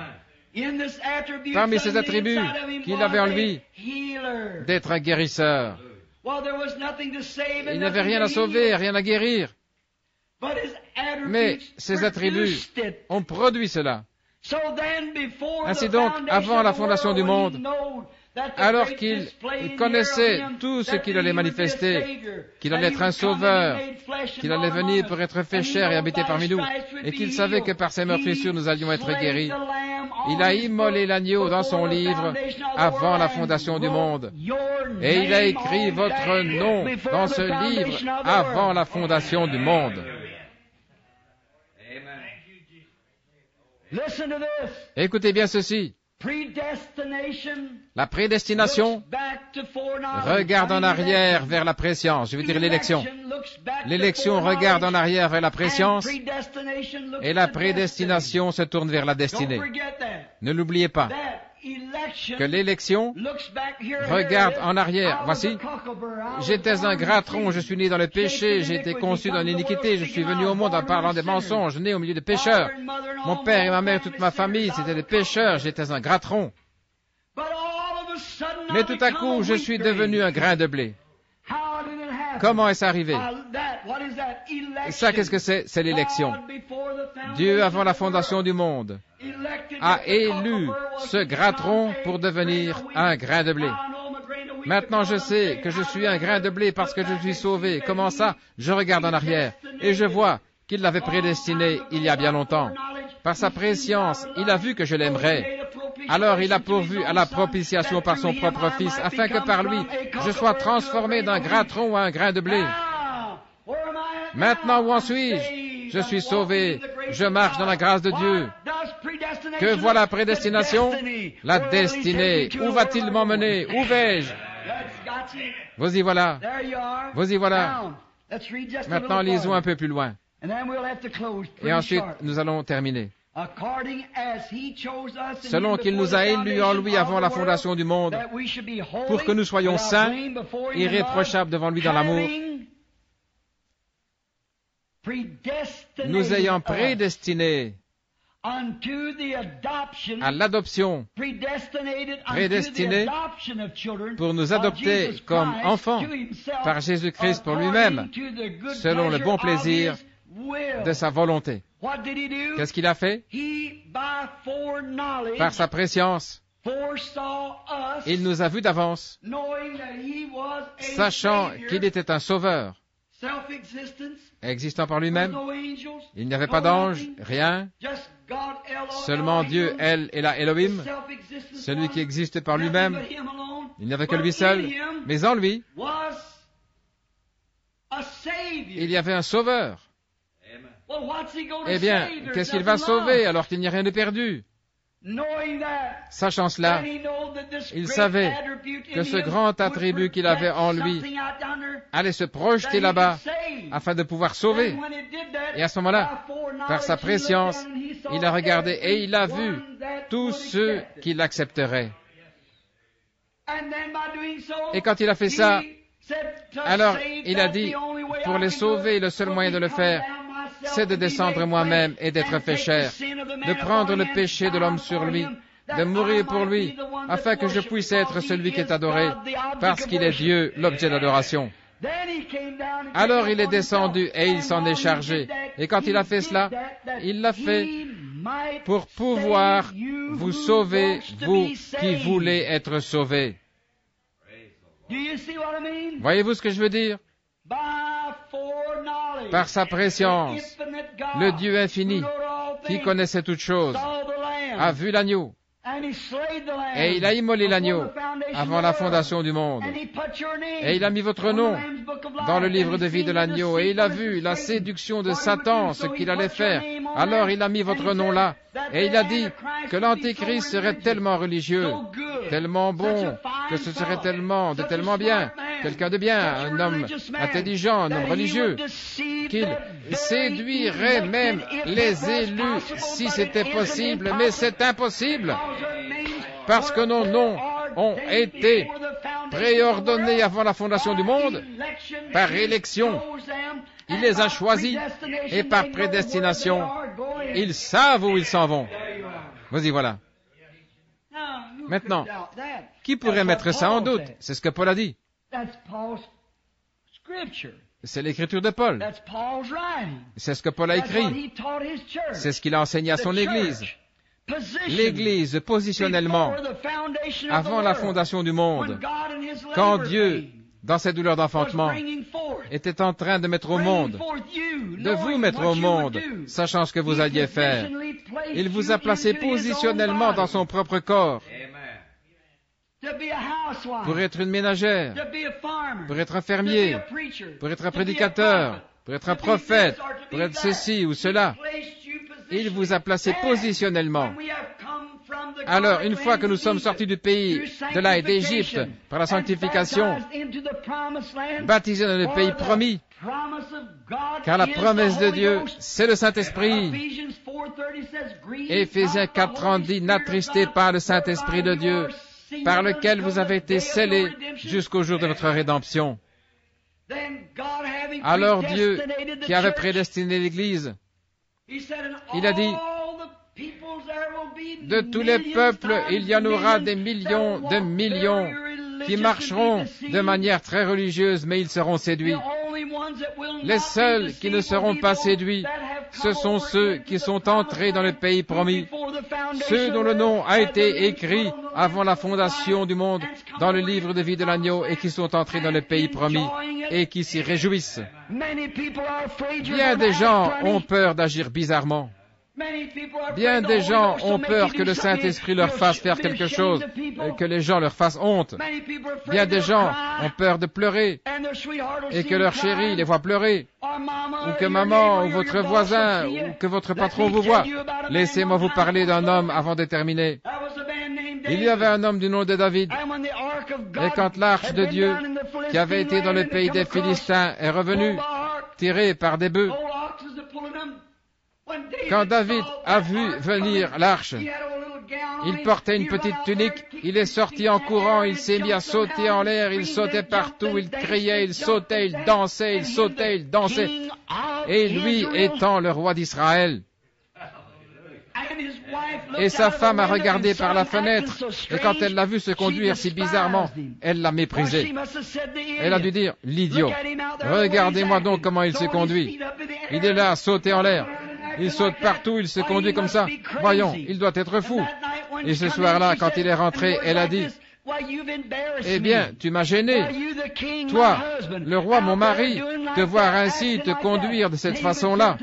Parmi ses attributs qu'il avait en lui, d'être un guérisseur. Il n'avait rien à sauver, rien à guérir. Mais ses attributs ont produit cela. Ainsi donc, avant la fondation du monde, alors qu'il connaissait tout ce qu'il allait manifester, qu'il allait être un sauveur, qu'il allait venir pour être fait chair et habiter parmi nous, et qu'il savait que par ses meurtrissures nous allions être guéris. Il a immolé l'agneau dans son livre avant la fondation du monde, et il a écrit votre nom dans ce livre avant la fondation du monde. Écoutez bien ceci. La prédestination regarde en arrière vers la préscience, je veux dire l'élection. L'élection regarde en arrière vers la préscience et la prédestination se tourne vers la destinée. Ne l'oubliez pas que l'élection regarde en arrière. Voici, j'étais un gratron, je suis né dans le péché, j'ai été conçu dans l'iniquité, je suis venu au monde en parlant des mensonges, né au milieu des pécheurs. Mon père et ma mère, toute ma famille, c'était des pécheurs, j'étais un gratron. Mais tout à coup, je suis devenu un grain de blé. Comment est-ce arrivé? Ça, qu'est-ce que c'est? C'est l'élection. Dieu, avant la fondation du monde, a élu ce gratron pour devenir un grain de blé. Maintenant, je sais que je suis un grain de blé parce que je suis sauvé. Comment ça? Je regarde en arrière et je vois qu'il l'avait prédestiné il y a bien longtemps. Par sa préscience, il a vu que je l'aimerais. Alors il a pourvu à la propitiation par son propre Fils, afin que par lui, je sois transformé d'un gratron à un grain de blé. Maintenant, où en suis-je? Je suis sauvé. Je marche dans la grâce de Dieu. Que voit la prédestination? La destinée. Où va-t-il m'emmener? Où vais-je? Vous y voilà. Vous y voilà. Maintenant, lisons un peu plus loin. Et ensuite, nous allons terminer. Selon qu'il nous a élus en lui avant la fondation du monde, pour que nous soyons saints, irréprochables devant lui dans l'amour, nous ayant prédestinés à l'adoption, prédestinés pour nous adopter comme enfants par Jésus-Christ pour lui-même, selon le bon plaisir de sa volonté. Qu'est-ce qu'il a fait? Par sa préscience, il nous a vus d'avance, sachant qu'il était un sauveur, existant par lui-même. Il n'y avait pas d'ange, rien, seulement Dieu, El et la Elohim, celui qui existe par lui-même. Il n'y avait que lui seul, mais en lui, il y avait un sauveur. Eh bien, qu'est-ce qu'il va sauver alors qu'il n'y a rien de perdu? Sachant cela, il savait que ce grand attribut qu'il avait en lui allait se projeter là-bas afin de pouvoir sauver. Et à ce moment-là, par sa préscience, il a regardé et il a vu tous ceux qui l'accepteraient. Et quand il a fait ça, alors il a dit, pour les sauver, le seul moyen de le faire, c'est de descendre moi-même et d'être fait chair, de prendre le péché de l'homme sur lui, de mourir pour lui, afin que je puisse être celui qui est adoré, parce qu'il est Dieu, l'objet d'adoration. Alors il est descendu et il s'en est chargé. Et quand il a fait cela, il l'a fait pour pouvoir vous sauver, vous qui voulez être sauvés. Voyez-vous ce que je veux dire? Par sa préscience, le Dieu infini, qui connaissait toutes choses, a vu l'agneau, et il a immolé l'agneau avant la fondation du monde. Et il a mis votre nom dans le livre de vie de l'agneau, et il a vu la séduction de Satan, ce qu'il allait faire. Alors il a mis votre nom là, et il a dit que l'Antéchrist serait tellement religieux, tellement bon, que ce serait tellement bien, quelqu'un de bien, un homme intelligent, un homme religieux, qu'il séduirait même les élus si c'était possible, mais c'est impossible, parce que nos noms ont été préordonnés avant la fondation du monde, par élection. Il les a choisis, et par prédestination, ils savent où ils s'en vont. Vous y voilà. Maintenant, qui pourrait mettre ça en doute? C'est ce que Paul a dit. C'est l'écriture de Paul. C'est ce que Paul a écrit. C'est ce qu'il a enseigné à son Église. l'Église positionnellement, avant la fondation du monde, quand Dieu, dans ses douleurs d'enfantement, était en train de mettre au monde, de vous mettre au monde, sachant ce que vous alliez faire. Il vous a placé positionnellement dans son propre corps, pour être une ménagère, pour être un fermier, pour être un prédicateur, pour être un prophète, pour être ceci ou cela. Il vous a placé positionnellement. Alors, une fois que nous sommes sortis du pays de là et d'Égypte par la sanctification, baptisés dans le pays promis, car la promesse de Dieu, c'est le Saint-Esprit. Éphésiens 4:30 dit, n'attristez pas le Saint-Esprit de Dieu, par lequel vous avez été scellés jusqu'au jour de votre rédemption. Alors Dieu, qui avait prédestiné l'Église, il a dit, de tous les peuples, il y en aura des millions de millions qui marcheront de manière très religieuse, mais ils seront séduits. Les seuls qui ne seront pas séduits, ce sont ceux qui sont entrés dans le pays promis, ceux dont le nom a été écrit avant la fondation du monde dans le livre de vie de l'agneau et qui sont entrés dans le pays promis et qui s'y réjouissent. Bien des gens ont peur d'agir bizarrement. Bien des gens ont peur que le Saint-Esprit leur fasse faire quelque chose, que les gens leur fassent honte. Bien des gens ont peur de pleurer et que leur chéri les voit pleurer, ou que maman ou votre voisin ou que votre patron vous voit. Laissez-moi vous parler d'un homme avant de terminer. Il y avait un homme du nom de David, et quand l'arche de Dieu, qui avait été dans le pays des Philistins, est revenue, tirée par des bœufs, quand David a vu venir l'arche, il portait une petite tunique, il est sorti en courant, il s'est mis à sauter en l'air, il sautait partout, il criait, il sautait, il dansait, il sautait, il dansait, et lui étant le roi d'Israël. Et sa femme a regardé par la fenêtre, et quand elle l'a vu se conduire si bizarrement, elle l'a méprisé. Elle a dû dire, l'idiot, regardez-moi donc comment il se conduit. Il est là, à sauter en l'air. Il saute partout, il se conduit comme ça. Voyons, il doit être fou. Et ce soir-là, quand il est rentré, elle a dit, eh bien, tu m'as gêné. Toi, le roi, mon mari, te voir ainsi te conduire de cette façon-là.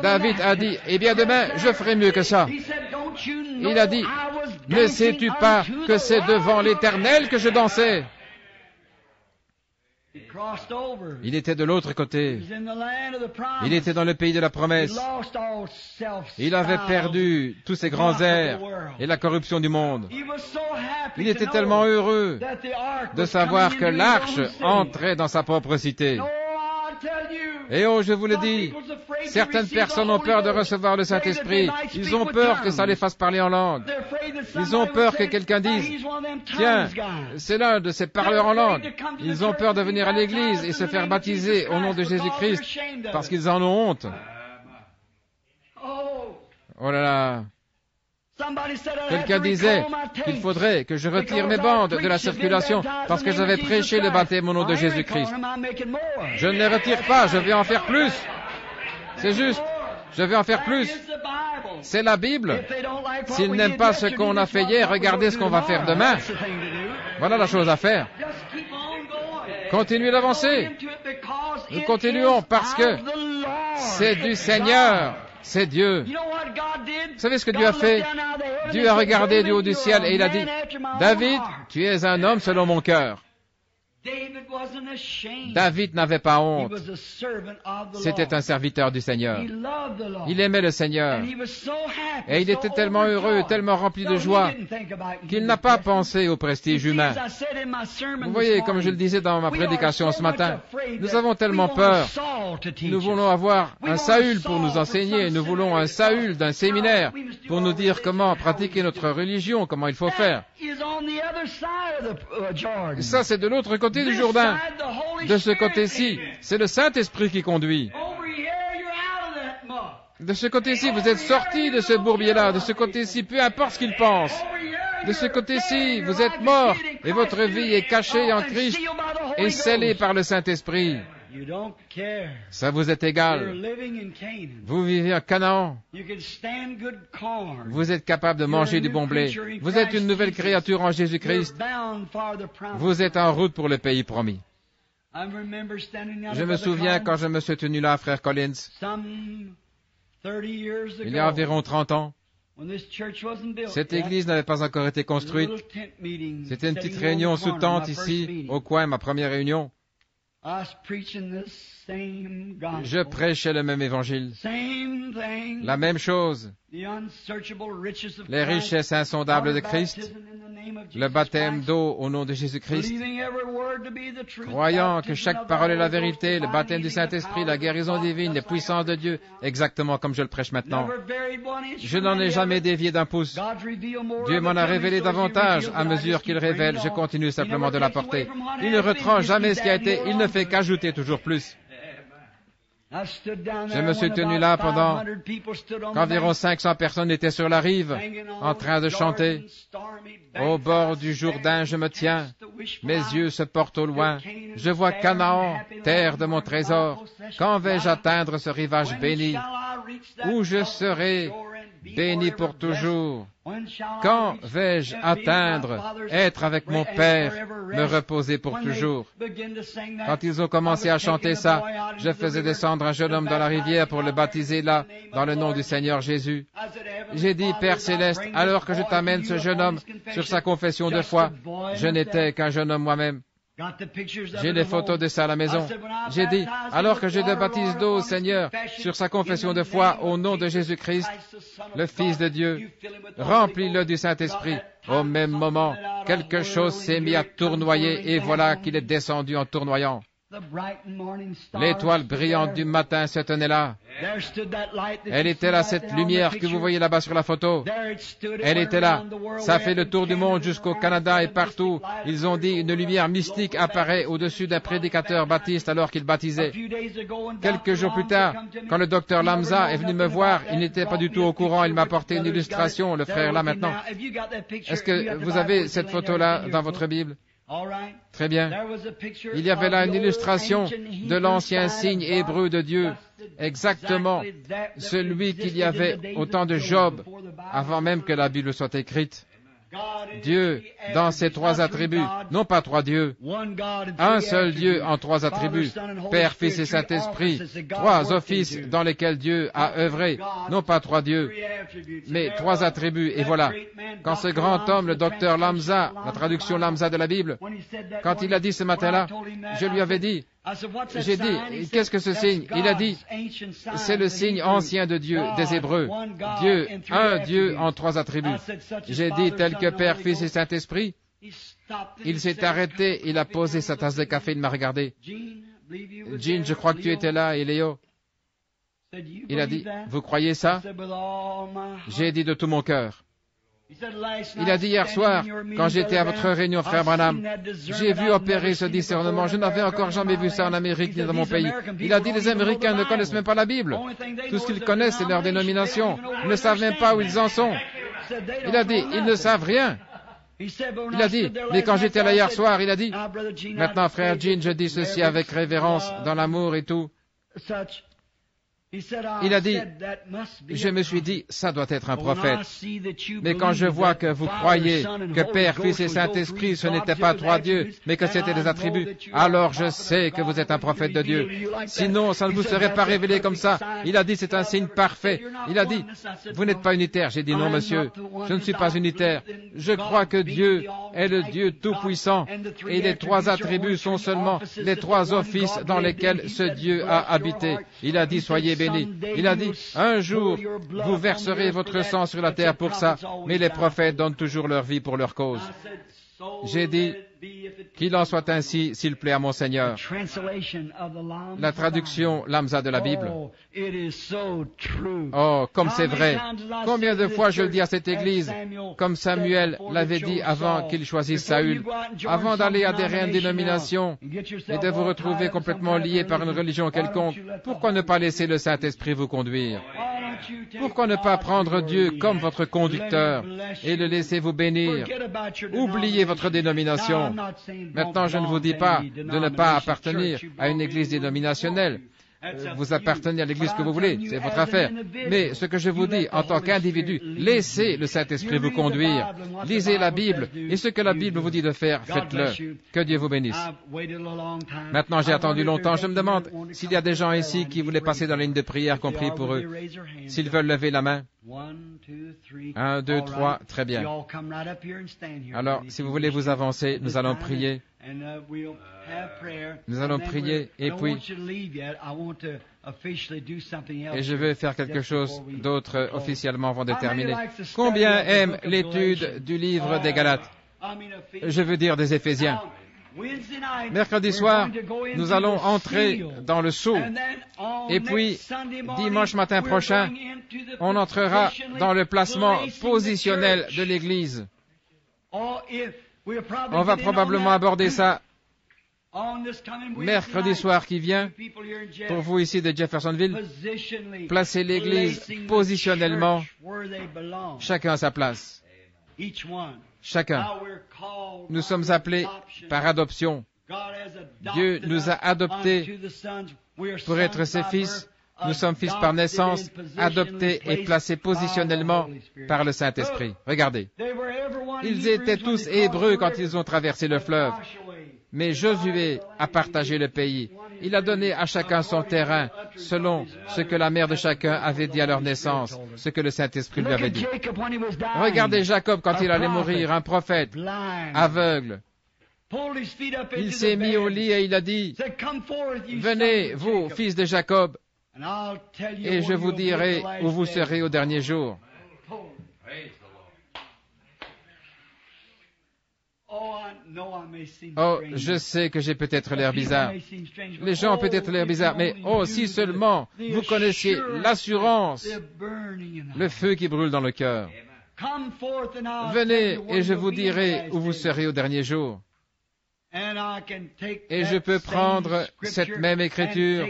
David a dit, eh bien, demain, je ferai mieux que ça. Il a dit, ne sais-tu pas que c'est devant l'Éternel que je dansais? Il était de l'autre côté. Il était dans le pays de la promesse. Il avait perdu tous ses grands airs et la corruption du monde. Il était tellement heureux de savoir que l'arche entrait dans sa propre cité. Et oh, je vous le dis, certaines personnes ont peur de recevoir le Saint-Esprit. Ils ont peur que ça les fasse parler en langue. Ils ont peur que quelqu'un dise, tiens, c'est l'un de ces parleurs en langue. Ils ont peur de venir à l'église et se faire baptiser au nom de Jésus-Christ parce qu'ils en ont honte. Oh là là. Quelqu'un disait qu'il faudrait que je retire mes bandes de la circulation parce que j'avais prêché le baptême au nom de Jésus-Christ. Je ne les retire pas, je vais en faire plus. C'est juste, je vais en faire plus. C'est la Bible. S'ils n'aiment pas ce qu'on a fait hier, regardez ce qu'on va faire demain. Voilà la chose à faire. Continuez d'avancer. Nous continuons parce que c'est du Seigneur. C'est Dieu. Vous savez ce que Dieu a fait? Dieu a regardé du haut du ciel et il a dit, David, tu es un homme selon mon cœur. David n'avait pas honte. C'était un serviteur du Seigneur. Il aimait le Seigneur. Et il était tellement heureux, tellement rempli de joie, qu'il n'a pas pensé au prestige humain. Vous voyez, comme je le disais dans ma prédication ce matin, nous avons tellement peur. Nous voulons avoir un Saül pour nous enseigner. Nous voulons un Saül d'un séminaire pour nous dire comment pratiquer notre religion, comment il faut faire. Ça, c'est de l'autre côté du Jourdain. De ce côté-ci, c'est le Saint-Esprit qui conduit. De ce côté-ci, vous êtes sortis de ce bourbier-là. De ce côté-ci, peu importe ce qu'il pense. De ce côté-ci, vous êtes morts et votre vie est cachée en Christ et scellée par le Saint-Esprit. Ça vous est égal. Vous vivez à Canaan. Vous êtes capable de manger du bon blé. Vous êtes une nouvelle créature en Jésus-Christ. Vous êtes en route pour le pays promis. Je me souviens quand je me suis tenu là, frère Collins, il y a environ 30 ans. Cette église n'avait pas encore été construite. C'était une petite réunion sous tente ici, au coin, ma première réunion. Je prêchais le même évangile. La même chose. Les richesses insondables de Christ. Le baptême d'eau au nom de Jésus-Christ. Croyant que chaque parole est la vérité, le baptême du Saint-Esprit, la guérison divine, les puissances de Dieu, exactement comme je le prêche maintenant. Je n'en ai jamais dévié d'un pouce. Dieu m'en a révélé davantage à mesure qu'il révèle. Je continue simplement de l'apporter. Il ne retranche jamais ce qui a été, il ne fait qu'ajouter toujours plus. Je me suis tenu là pendant qu'environ 500 personnes étaient sur la rive, en train de chanter. Au bord du Jourdain, je me tiens. Mes yeux se portent au loin. Je vois Canaan, terre de mon trésor. Quand vais-je atteindre ce rivage béni, où je serai béni pour toujours? Quand vais-je atteindre, être avec mon Père, me reposer pour toujours? Quand ils ont commencé à chanter ça, je faisais descendre un jeune homme dans la rivière pour le baptiser là, dans le nom du Seigneur Jésus. J'ai dit, Père Céleste, alors que je t'amène ce jeune homme sur sa confession de foi, je n'étais qu'un jeune homme moi-même. J'ai les photos de ça à la maison. J'ai dit, alors que je te baptise d'eau, Seigneur, sur sa confession de foi, au nom de Jésus-Christ, le Fils de Dieu, remplis-le du Saint-Esprit. Au même moment, quelque chose s'est mis à tournoyer et voilà qu'il est descendu en tournoyant. L'étoile brillante du matin se tenait là. Elle était là, cette lumière que vous voyez là-bas sur la photo. Elle était là. Ça fait le tour du monde jusqu'au Canada et partout. Ils ont dit une lumière mystique apparaît au-dessus d'un prédicateur baptiste alors qu'il baptisait. Quelques jours plus tard, quand le docteur Lamza est venu me voir, il n'était pas du tout au courant. Il m'a apporté une illustration, le frère là maintenant. Est-ce que vous avez cette photo-là dans votre Bible? Très bien. Il y avait là une illustration de l'ancien signe hébreu de Dieu, exactement celui qu'il y avait au temps de Job, avant même que la Bible soit écrite. Dieu, dans ses trois attributs, non pas trois dieux, un seul Dieu en trois attributs, Père, Fils et Saint-Esprit, trois offices dans lesquels Dieu a œuvré, non pas trois dieux, mais trois attributs. Et voilà, quand ce grand homme, le docteur Lamza, la traduction Lamza de la Bible, quand il a dit ce matin-là, je lui avais dit, j'ai dit, qu'est-ce que ce signe? Il a dit, c'est le signe ancien de Dieu, des Hébreux. Dieu, un Dieu en trois attributs. J'ai dit, tel que Père, Fils et Saint-Esprit. Il s'est arrêté, il a posé sa tasse de café, il m'a regardé. Jean, je crois que tu étais là, et Léo. Il a dit, vous croyez ça? J'ai dit de tout mon cœur. Il a dit hier soir, quand j'étais à votre réunion, frère Branham, j'ai vu opérer ce discernement. Je n'avais encore jamais vu ça en Amérique ni dans mon pays. Il a dit, les Américains ne connaissent même pas la Bible. Tout ce qu'ils connaissent, c'est leur dénomination. Ils ne savent même pas où ils en sont. Il a dit, ils ne savent rien. Il a dit, mais quand j'étais là hier soir, il a dit, maintenant, frère Jean, je dis ceci avec révérence, dans l'amour et tout. Il a dit, je me suis dit, ça doit être un prophète. Mais quand je vois que vous croyez que Père, Fils et Saint-Esprit, ce n'étaient pas trois dieux, mais que c'était des attributs, alors je sais que vous êtes un prophète de Dieu. Sinon, ça ne vous serait pas révélé comme ça. Il a dit, c'est un signe parfait. Il a dit, vous n'êtes pas unitaire. J'ai dit, non, monsieur, je ne suis pas unitaire. Je crois que Dieu est le Dieu tout-puissant et les trois attributs sont seulement les trois offices dans lesquels ce Dieu a habité. Il a dit, soyez béni. Il a dit, un jour, vous verserez votre sang sur la terre pour ça, mais les prophètes donnent toujours leur vie pour leur cause. J'ai dit, qu'il en soit ainsi, s'il plaît à mon Seigneur. La traduction Lamza de la Bible. Oh, comme c'est vrai. Combien de fois je le dis à cette église, comme Samuel l'avait dit avant qu'il choisisse Saül, avant d'aller adhérer à une dénomination et de vous retrouver complètement lié par une religion quelconque, pourquoi ne pas laisser le Saint-Esprit vous conduire? Pourquoi ne pas prendre Dieu comme votre conducteur et le laisser vous bénir? Oubliez votre dénomination. Maintenant, je ne vous dis pas de ne pas appartenir à une église dénominationnelle. Vous appartenez à l'église que vous voulez, c'est votre affaire. Mais ce que je vous dis, en tant qu'individu, laissez le Saint-Esprit vous conduire. Lisez la Bible, et ce que la Bible vous dit de faire, faites-le. Que Dieu vous bénisse. Maintenant, j'ai attendu longtemps. Je me demande s'il y a des gens ici qui voulaient passer dans la ligne de prière, compris pour eux. S'ils veulent lever la main. 1, 2, 3, très bien. Alors, si vous voulez vous avancer, nous allons prier. Nous allons prier et puis je vais faire quelque chose d'autre officiellement avant de terminer. Combien aiment l'étude du livre des Galates? Je veux dire des Éphésiens. Mercredi soir, nous allons entrer dans le sceau. Et puis, dimanche matin prochain, on entrera dans le placement positionnel de l'Église. On va probablement aborder ça mercredi soir qui vient, pour vous ici de Jeffersonville, placer l'Église positionnellement, chacun à sa place. Chacun. Nous sommes appelés par adoption. Dieu nous a adoptés pour être ses fils. Nous sommes fils par naissance, adoptés et placés positionnellement par le Saint-Esprit. Regardez. Ils étaient tous hébreux quand ils ont traversé le fleuve. Mais Josué a partagé le pays. Il a donné à chacun son terrain, selon ce que la mère de chacun avait dit à leur naissance, ce que le Saint-Esprit lui avait dit. Regardez Jacob quand il allait mourir, un prophète, aveugle. Il s'est mis au lit et il a dit, « Venez, vous, fils de Jacob, et je vous dirai où vous serez au dernier jour. » Oh, je sais que j'ai peut-être l'air bizarre. Les gens ont peut-être l'air bizarre, mais oh, si seulement vous connaissiez l'assurance, le feu qui brûle dans le cœur. Venez et je vous dirai où vous serez au dernier jour. Et je peux prendre cette même écriture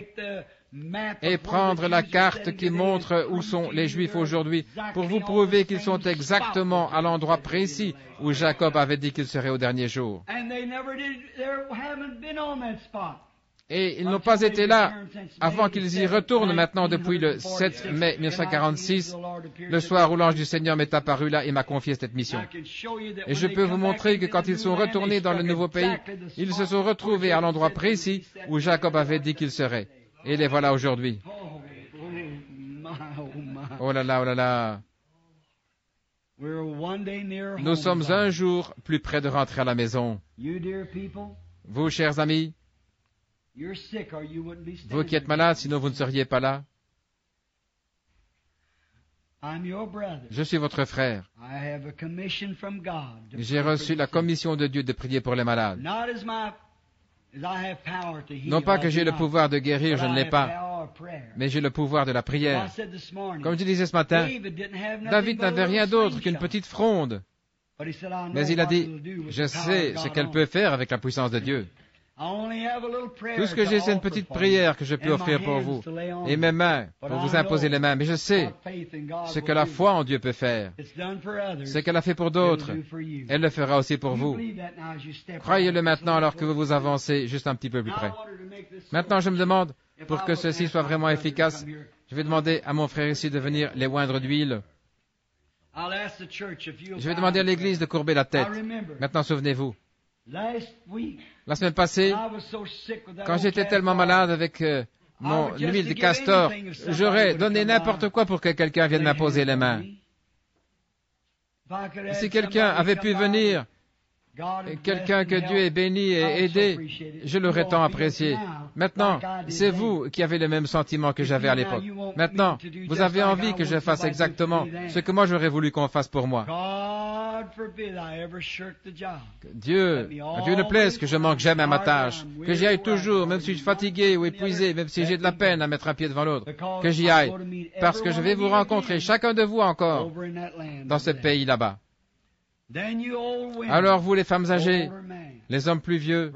et prendre la carte qui montre où sont les Juifs aujourd'hui pour vous prouver qu'ils sont exactement à l'endroit précis où Jacob avait dit qu'ils seraient au dernier jour. Et ils n'ont pas été là avant qu'ils y retournent maintenant depuis le 7 mai 1946, le soir où l'ange du Seigneur m'est apparu là et m'a confié cette mission. Et je peux vous montrer que quand ils sont retournés dans le nouveau pays, ils se sont retrouvés à l'endroit précis où Jacob avait dit qu'ils seraient. Et les voilà aujourd'hui. Oh là là, oh là là. Nous sommes un jour plus près de rentrer à la maison. Vous, chers amis, vous qui êtes malades, sinon vous ne seriez pas là. Je suis votre frère. J'ai reçu la commission de Dieu de prier pour les malades. Non pas que j'ai le pouvoir de guérir, je ne l'ai pas, mais j'ai le pouvoir de la prière. Comme je disais ce matin, David n'avait rien d'autre qu'une petite fronde. Mais il a dit, je sais ce qu'elle peut faire avec la puissance de Dieu. Tout ce que j'ai, c'est une petite prière que je peux offrir pour vous, et mes mains, pour vous imposer les mains. Mais je sais ce que la foi en Dieu peut faire. Ce qu'elle a fait pour d'autres, elle le fera aussi pour vous. Croyez-le maintenant alors que vous vous avancez juste un petit peu plus près. Maintenant, je me demande, pour que ceci soit vraiment efficace, je vais demander à mon frère ici de venir les oindre d'huile. Je vais demander à l'Église de courber la tête. Maintenant, souvenez-vous. La semaine passée, quand j'étais tellement malade avec mon huile de castor, j'aurais donné n'importe quoi pour que quelqu'un vienne m'imposer les mains. Si quelqu'un avait pu venir, quelqu'un que Dieu ait béni et aidé, je l'aurais tant apprécié. Maintenant, c'est vous qui avez le même sentiment que j'avais à l'époque. Maintenant, vous avez envie que je fasse exactement ce que moi j'aurais voulu qu'on fasse pour moi. Dieu ne plaise que je manque jamais à ma tâche, que j'y aille toujours, même si je suis fatigué ou épuisé, même si j'ai de la peine à mettre un pied devant l'autre, que j'y aille, parce que je vais vous rencontrer, chacun de vous encore, dans ce pays là-bas. Alors vous, les femmes âgées, les hommes plus vieux,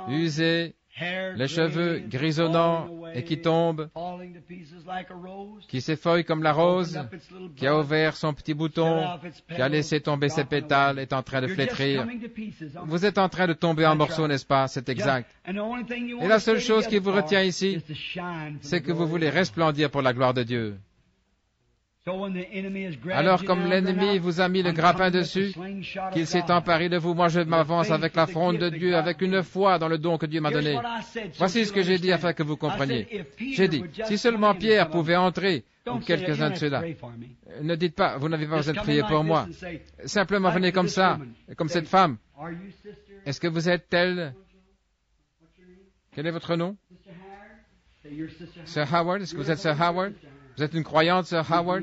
usés, les cheveux grisonnants et qui tombent, qui s'effeuille comme la rose, qui a ouvert son petit bouton, qui a laissé tomber ses pétales, est en train de flétrir. Vous êtes en train de tomber en morceaux, n'est-ce pas? C'est exact. Et la seule chose qui vous retient ici, c'est que vous voulez resplendir pour la gloire de Dieu. Alors, comme l'ennemi vous a mis le grappin dessus, qu'il s'est emparé de vous, moi je m'avance avec la fronde de Dieu, avec une foi dans le don que Dieu m'a donné. Voici ce que j'ai dit afin que vous compreniez. J'ai dit, si seulement Pierre pouvait entrer, ou quelques-uns de ceux-là, ne dites pas, vous n'avez pas besoin de prier pour moi. Simplement venez comme ça, comme cette femme. Est-ce que vous êtes telle? Quel est votre nom? Sir Howard, est-ce que vous êtes Sir Howard? Vous êtes une croyante, Sir Howard?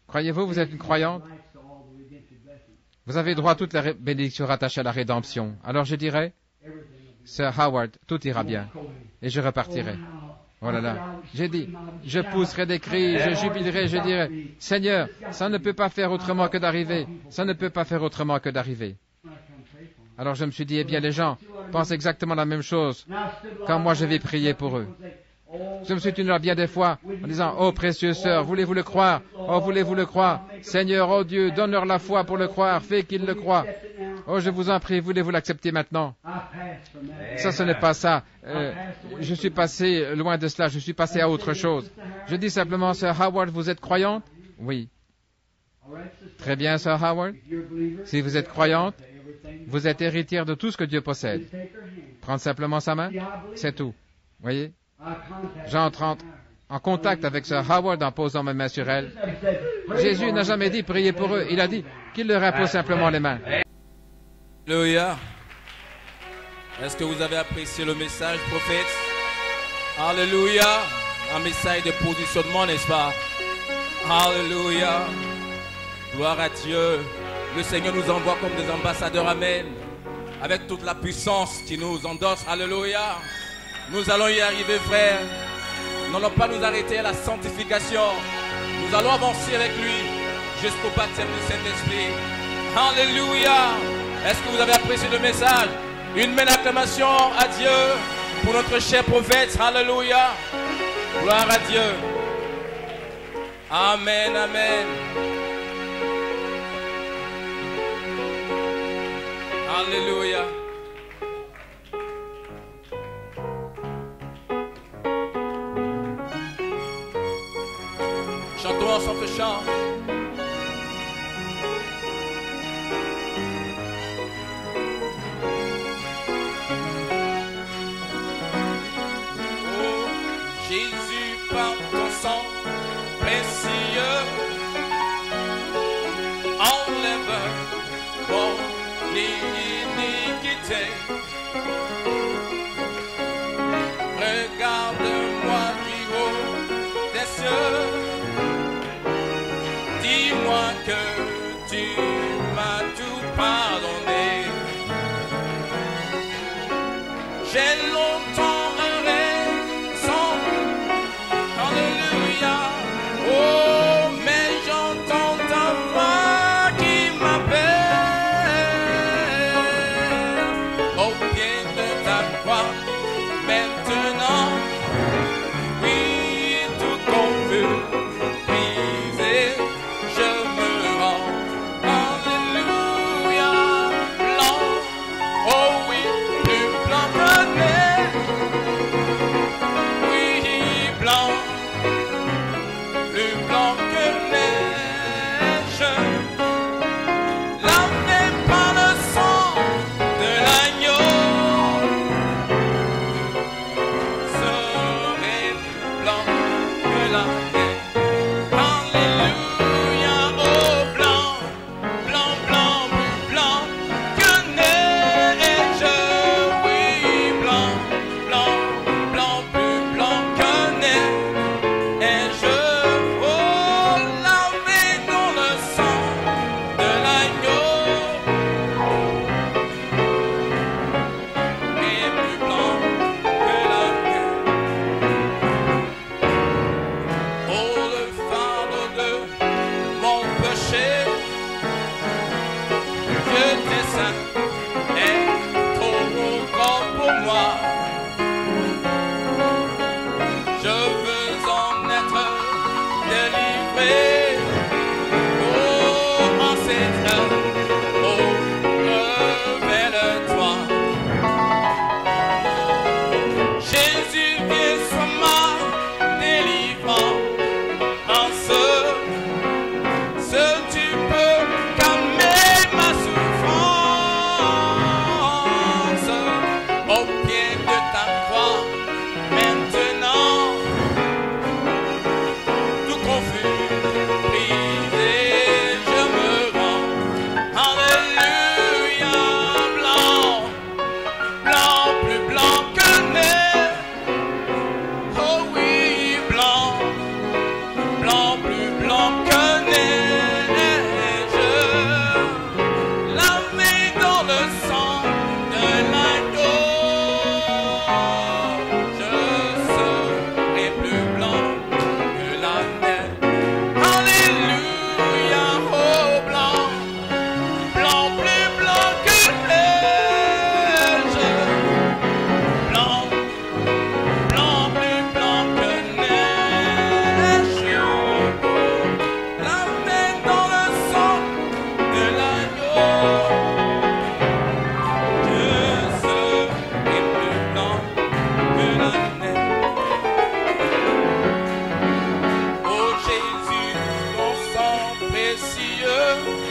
Croyez-vous, vous êtes une croyante? Vous avez droit à toute la bénédiction rattachée à la rédemption. Alors je dirais, Sir Howard, tout ira bien. Et je repartirai. Oh là là. J'ai dit, je pousserai des cris, je jubilerai, je dirai, Seigneur, ça ne peut pas faire autrement que d'arriver. Ça ne peut pas faire autrement que d'arriver. Alors je me suis dit, eh bien les gens pensent exactement la même chose quand moi je vais prier pour eux. Je me suis tenu là bien des fois en disant, oh précieuse sœur, voulez-vous le croire? Oh, voulez-vous le croire? Seigneur, oh Dieu, donne-leur la foi pour le croire, fais qu'ils le croient. Oh, je vous en prie, voulez-vous l'accepter maintenant? Ça, ce n'est pas ça. Je suis passé loin de cela, je suis passé à autre chose. Je dis simplement, Sir Howard, vous êtes croyante? Oui. Très bien, Sir Howard. Si vous êtes croyante, vous êtes héritière de tout ce que Dieu possède. Prendre simplement sa main, c'est tout. Voyez? J'entre en contact avec Sir Howard en posant mes mains sur elle. Jésus n'a jamais dit prier pour eux. Il a dit qu'il leur impose simplement les mains. Alléluia. Est-ce que vous avez apprécié le message, prophète? Alléluia. Un message de positionnement, n'est-ce pas? Alléluia. Gloire à Dieu. Le Seigneur nous envoie comme des ambassadeurs. Amen. Avec toute la puissance qui nous endosse. Alléluia. Nous allons y arriver, frère. Nous n'allons pas nous arrêter à la sanctification. Nous allons avancer avec lui jusqu'au baptême du Saint-Esprit. Alléluia. Est-ce que vous avez apprécié le message? Une belle acclamation à Dieu pour notre cher prophète. Alléluia. Gloire à Dieu. Amen, amen. Alléluia. Chantons ensemble ce chant. Oh, Jésus, par ton sang précieux, enlève mon iniquité. Regarde-moi du haut des cieux. Dis-moi que tu m'as tout pardonné. J'ai longtemps erré sans. Alléluia. Oh, mais j'entends ta voix qui m'appelle. Au pied de ta croix, maintenant, oui, tout confus. Dieu t'es saint, est trop grand pour moi. précieux.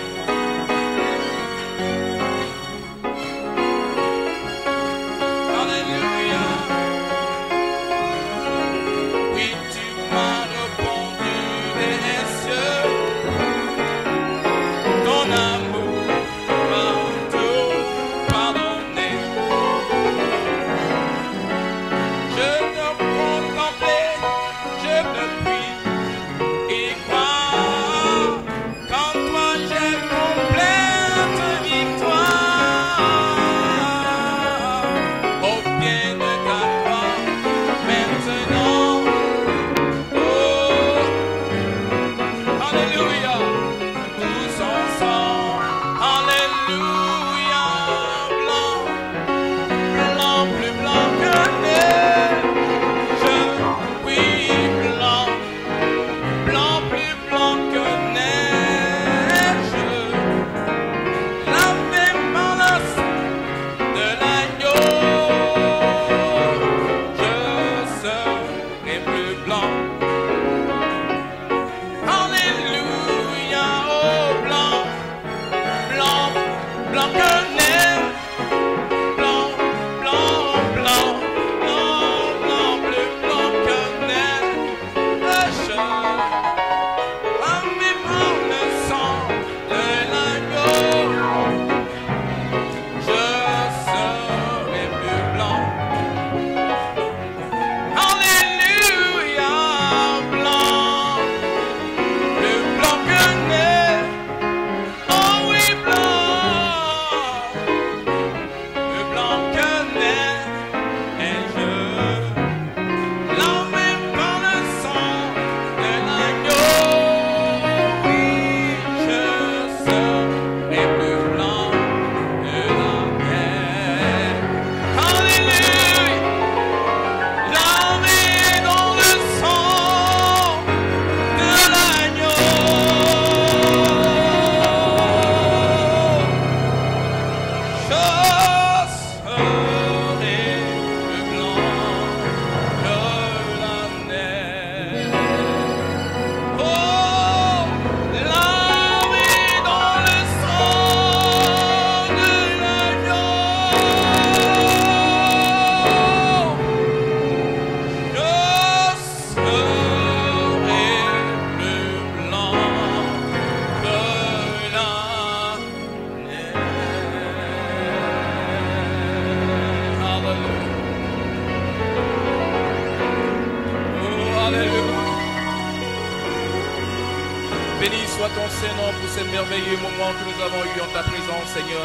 Béni soit ton Saint-Nom pour ces merveilleux moments que nous avons eus en ta présence, Seigneur.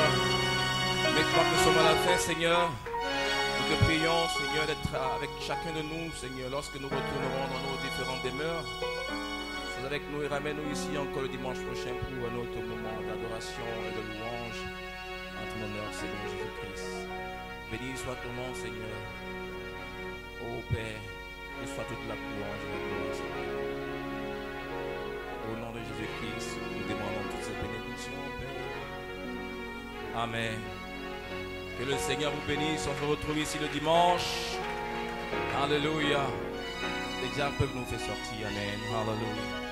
Maintenant que nous sommes à la fin, Seigneur, nous te prions, Seigneur, d'être avec chacun de nous, Seigneur, lorsque nous retournerons dans nos différentes demeures. Sois avec nous et ramène-nous ici encore le dimanche prochain pour un autre moment d'adoration et de louange en ton honneur, Seigneur Jésus-Christ. Béni soit ton nom, Seigneur. Ô Père, que soit toute la louange et la gloire, Seigneur. Au nom de Jésus-Christ, nous demandons toutes ces bénédictions, Père. Amen. Que le Seigneur vous bénisse. On se retrouve ici le dimanche. Alléluia. Les diables peuvent nous faire sortir. Amen. Alléluia.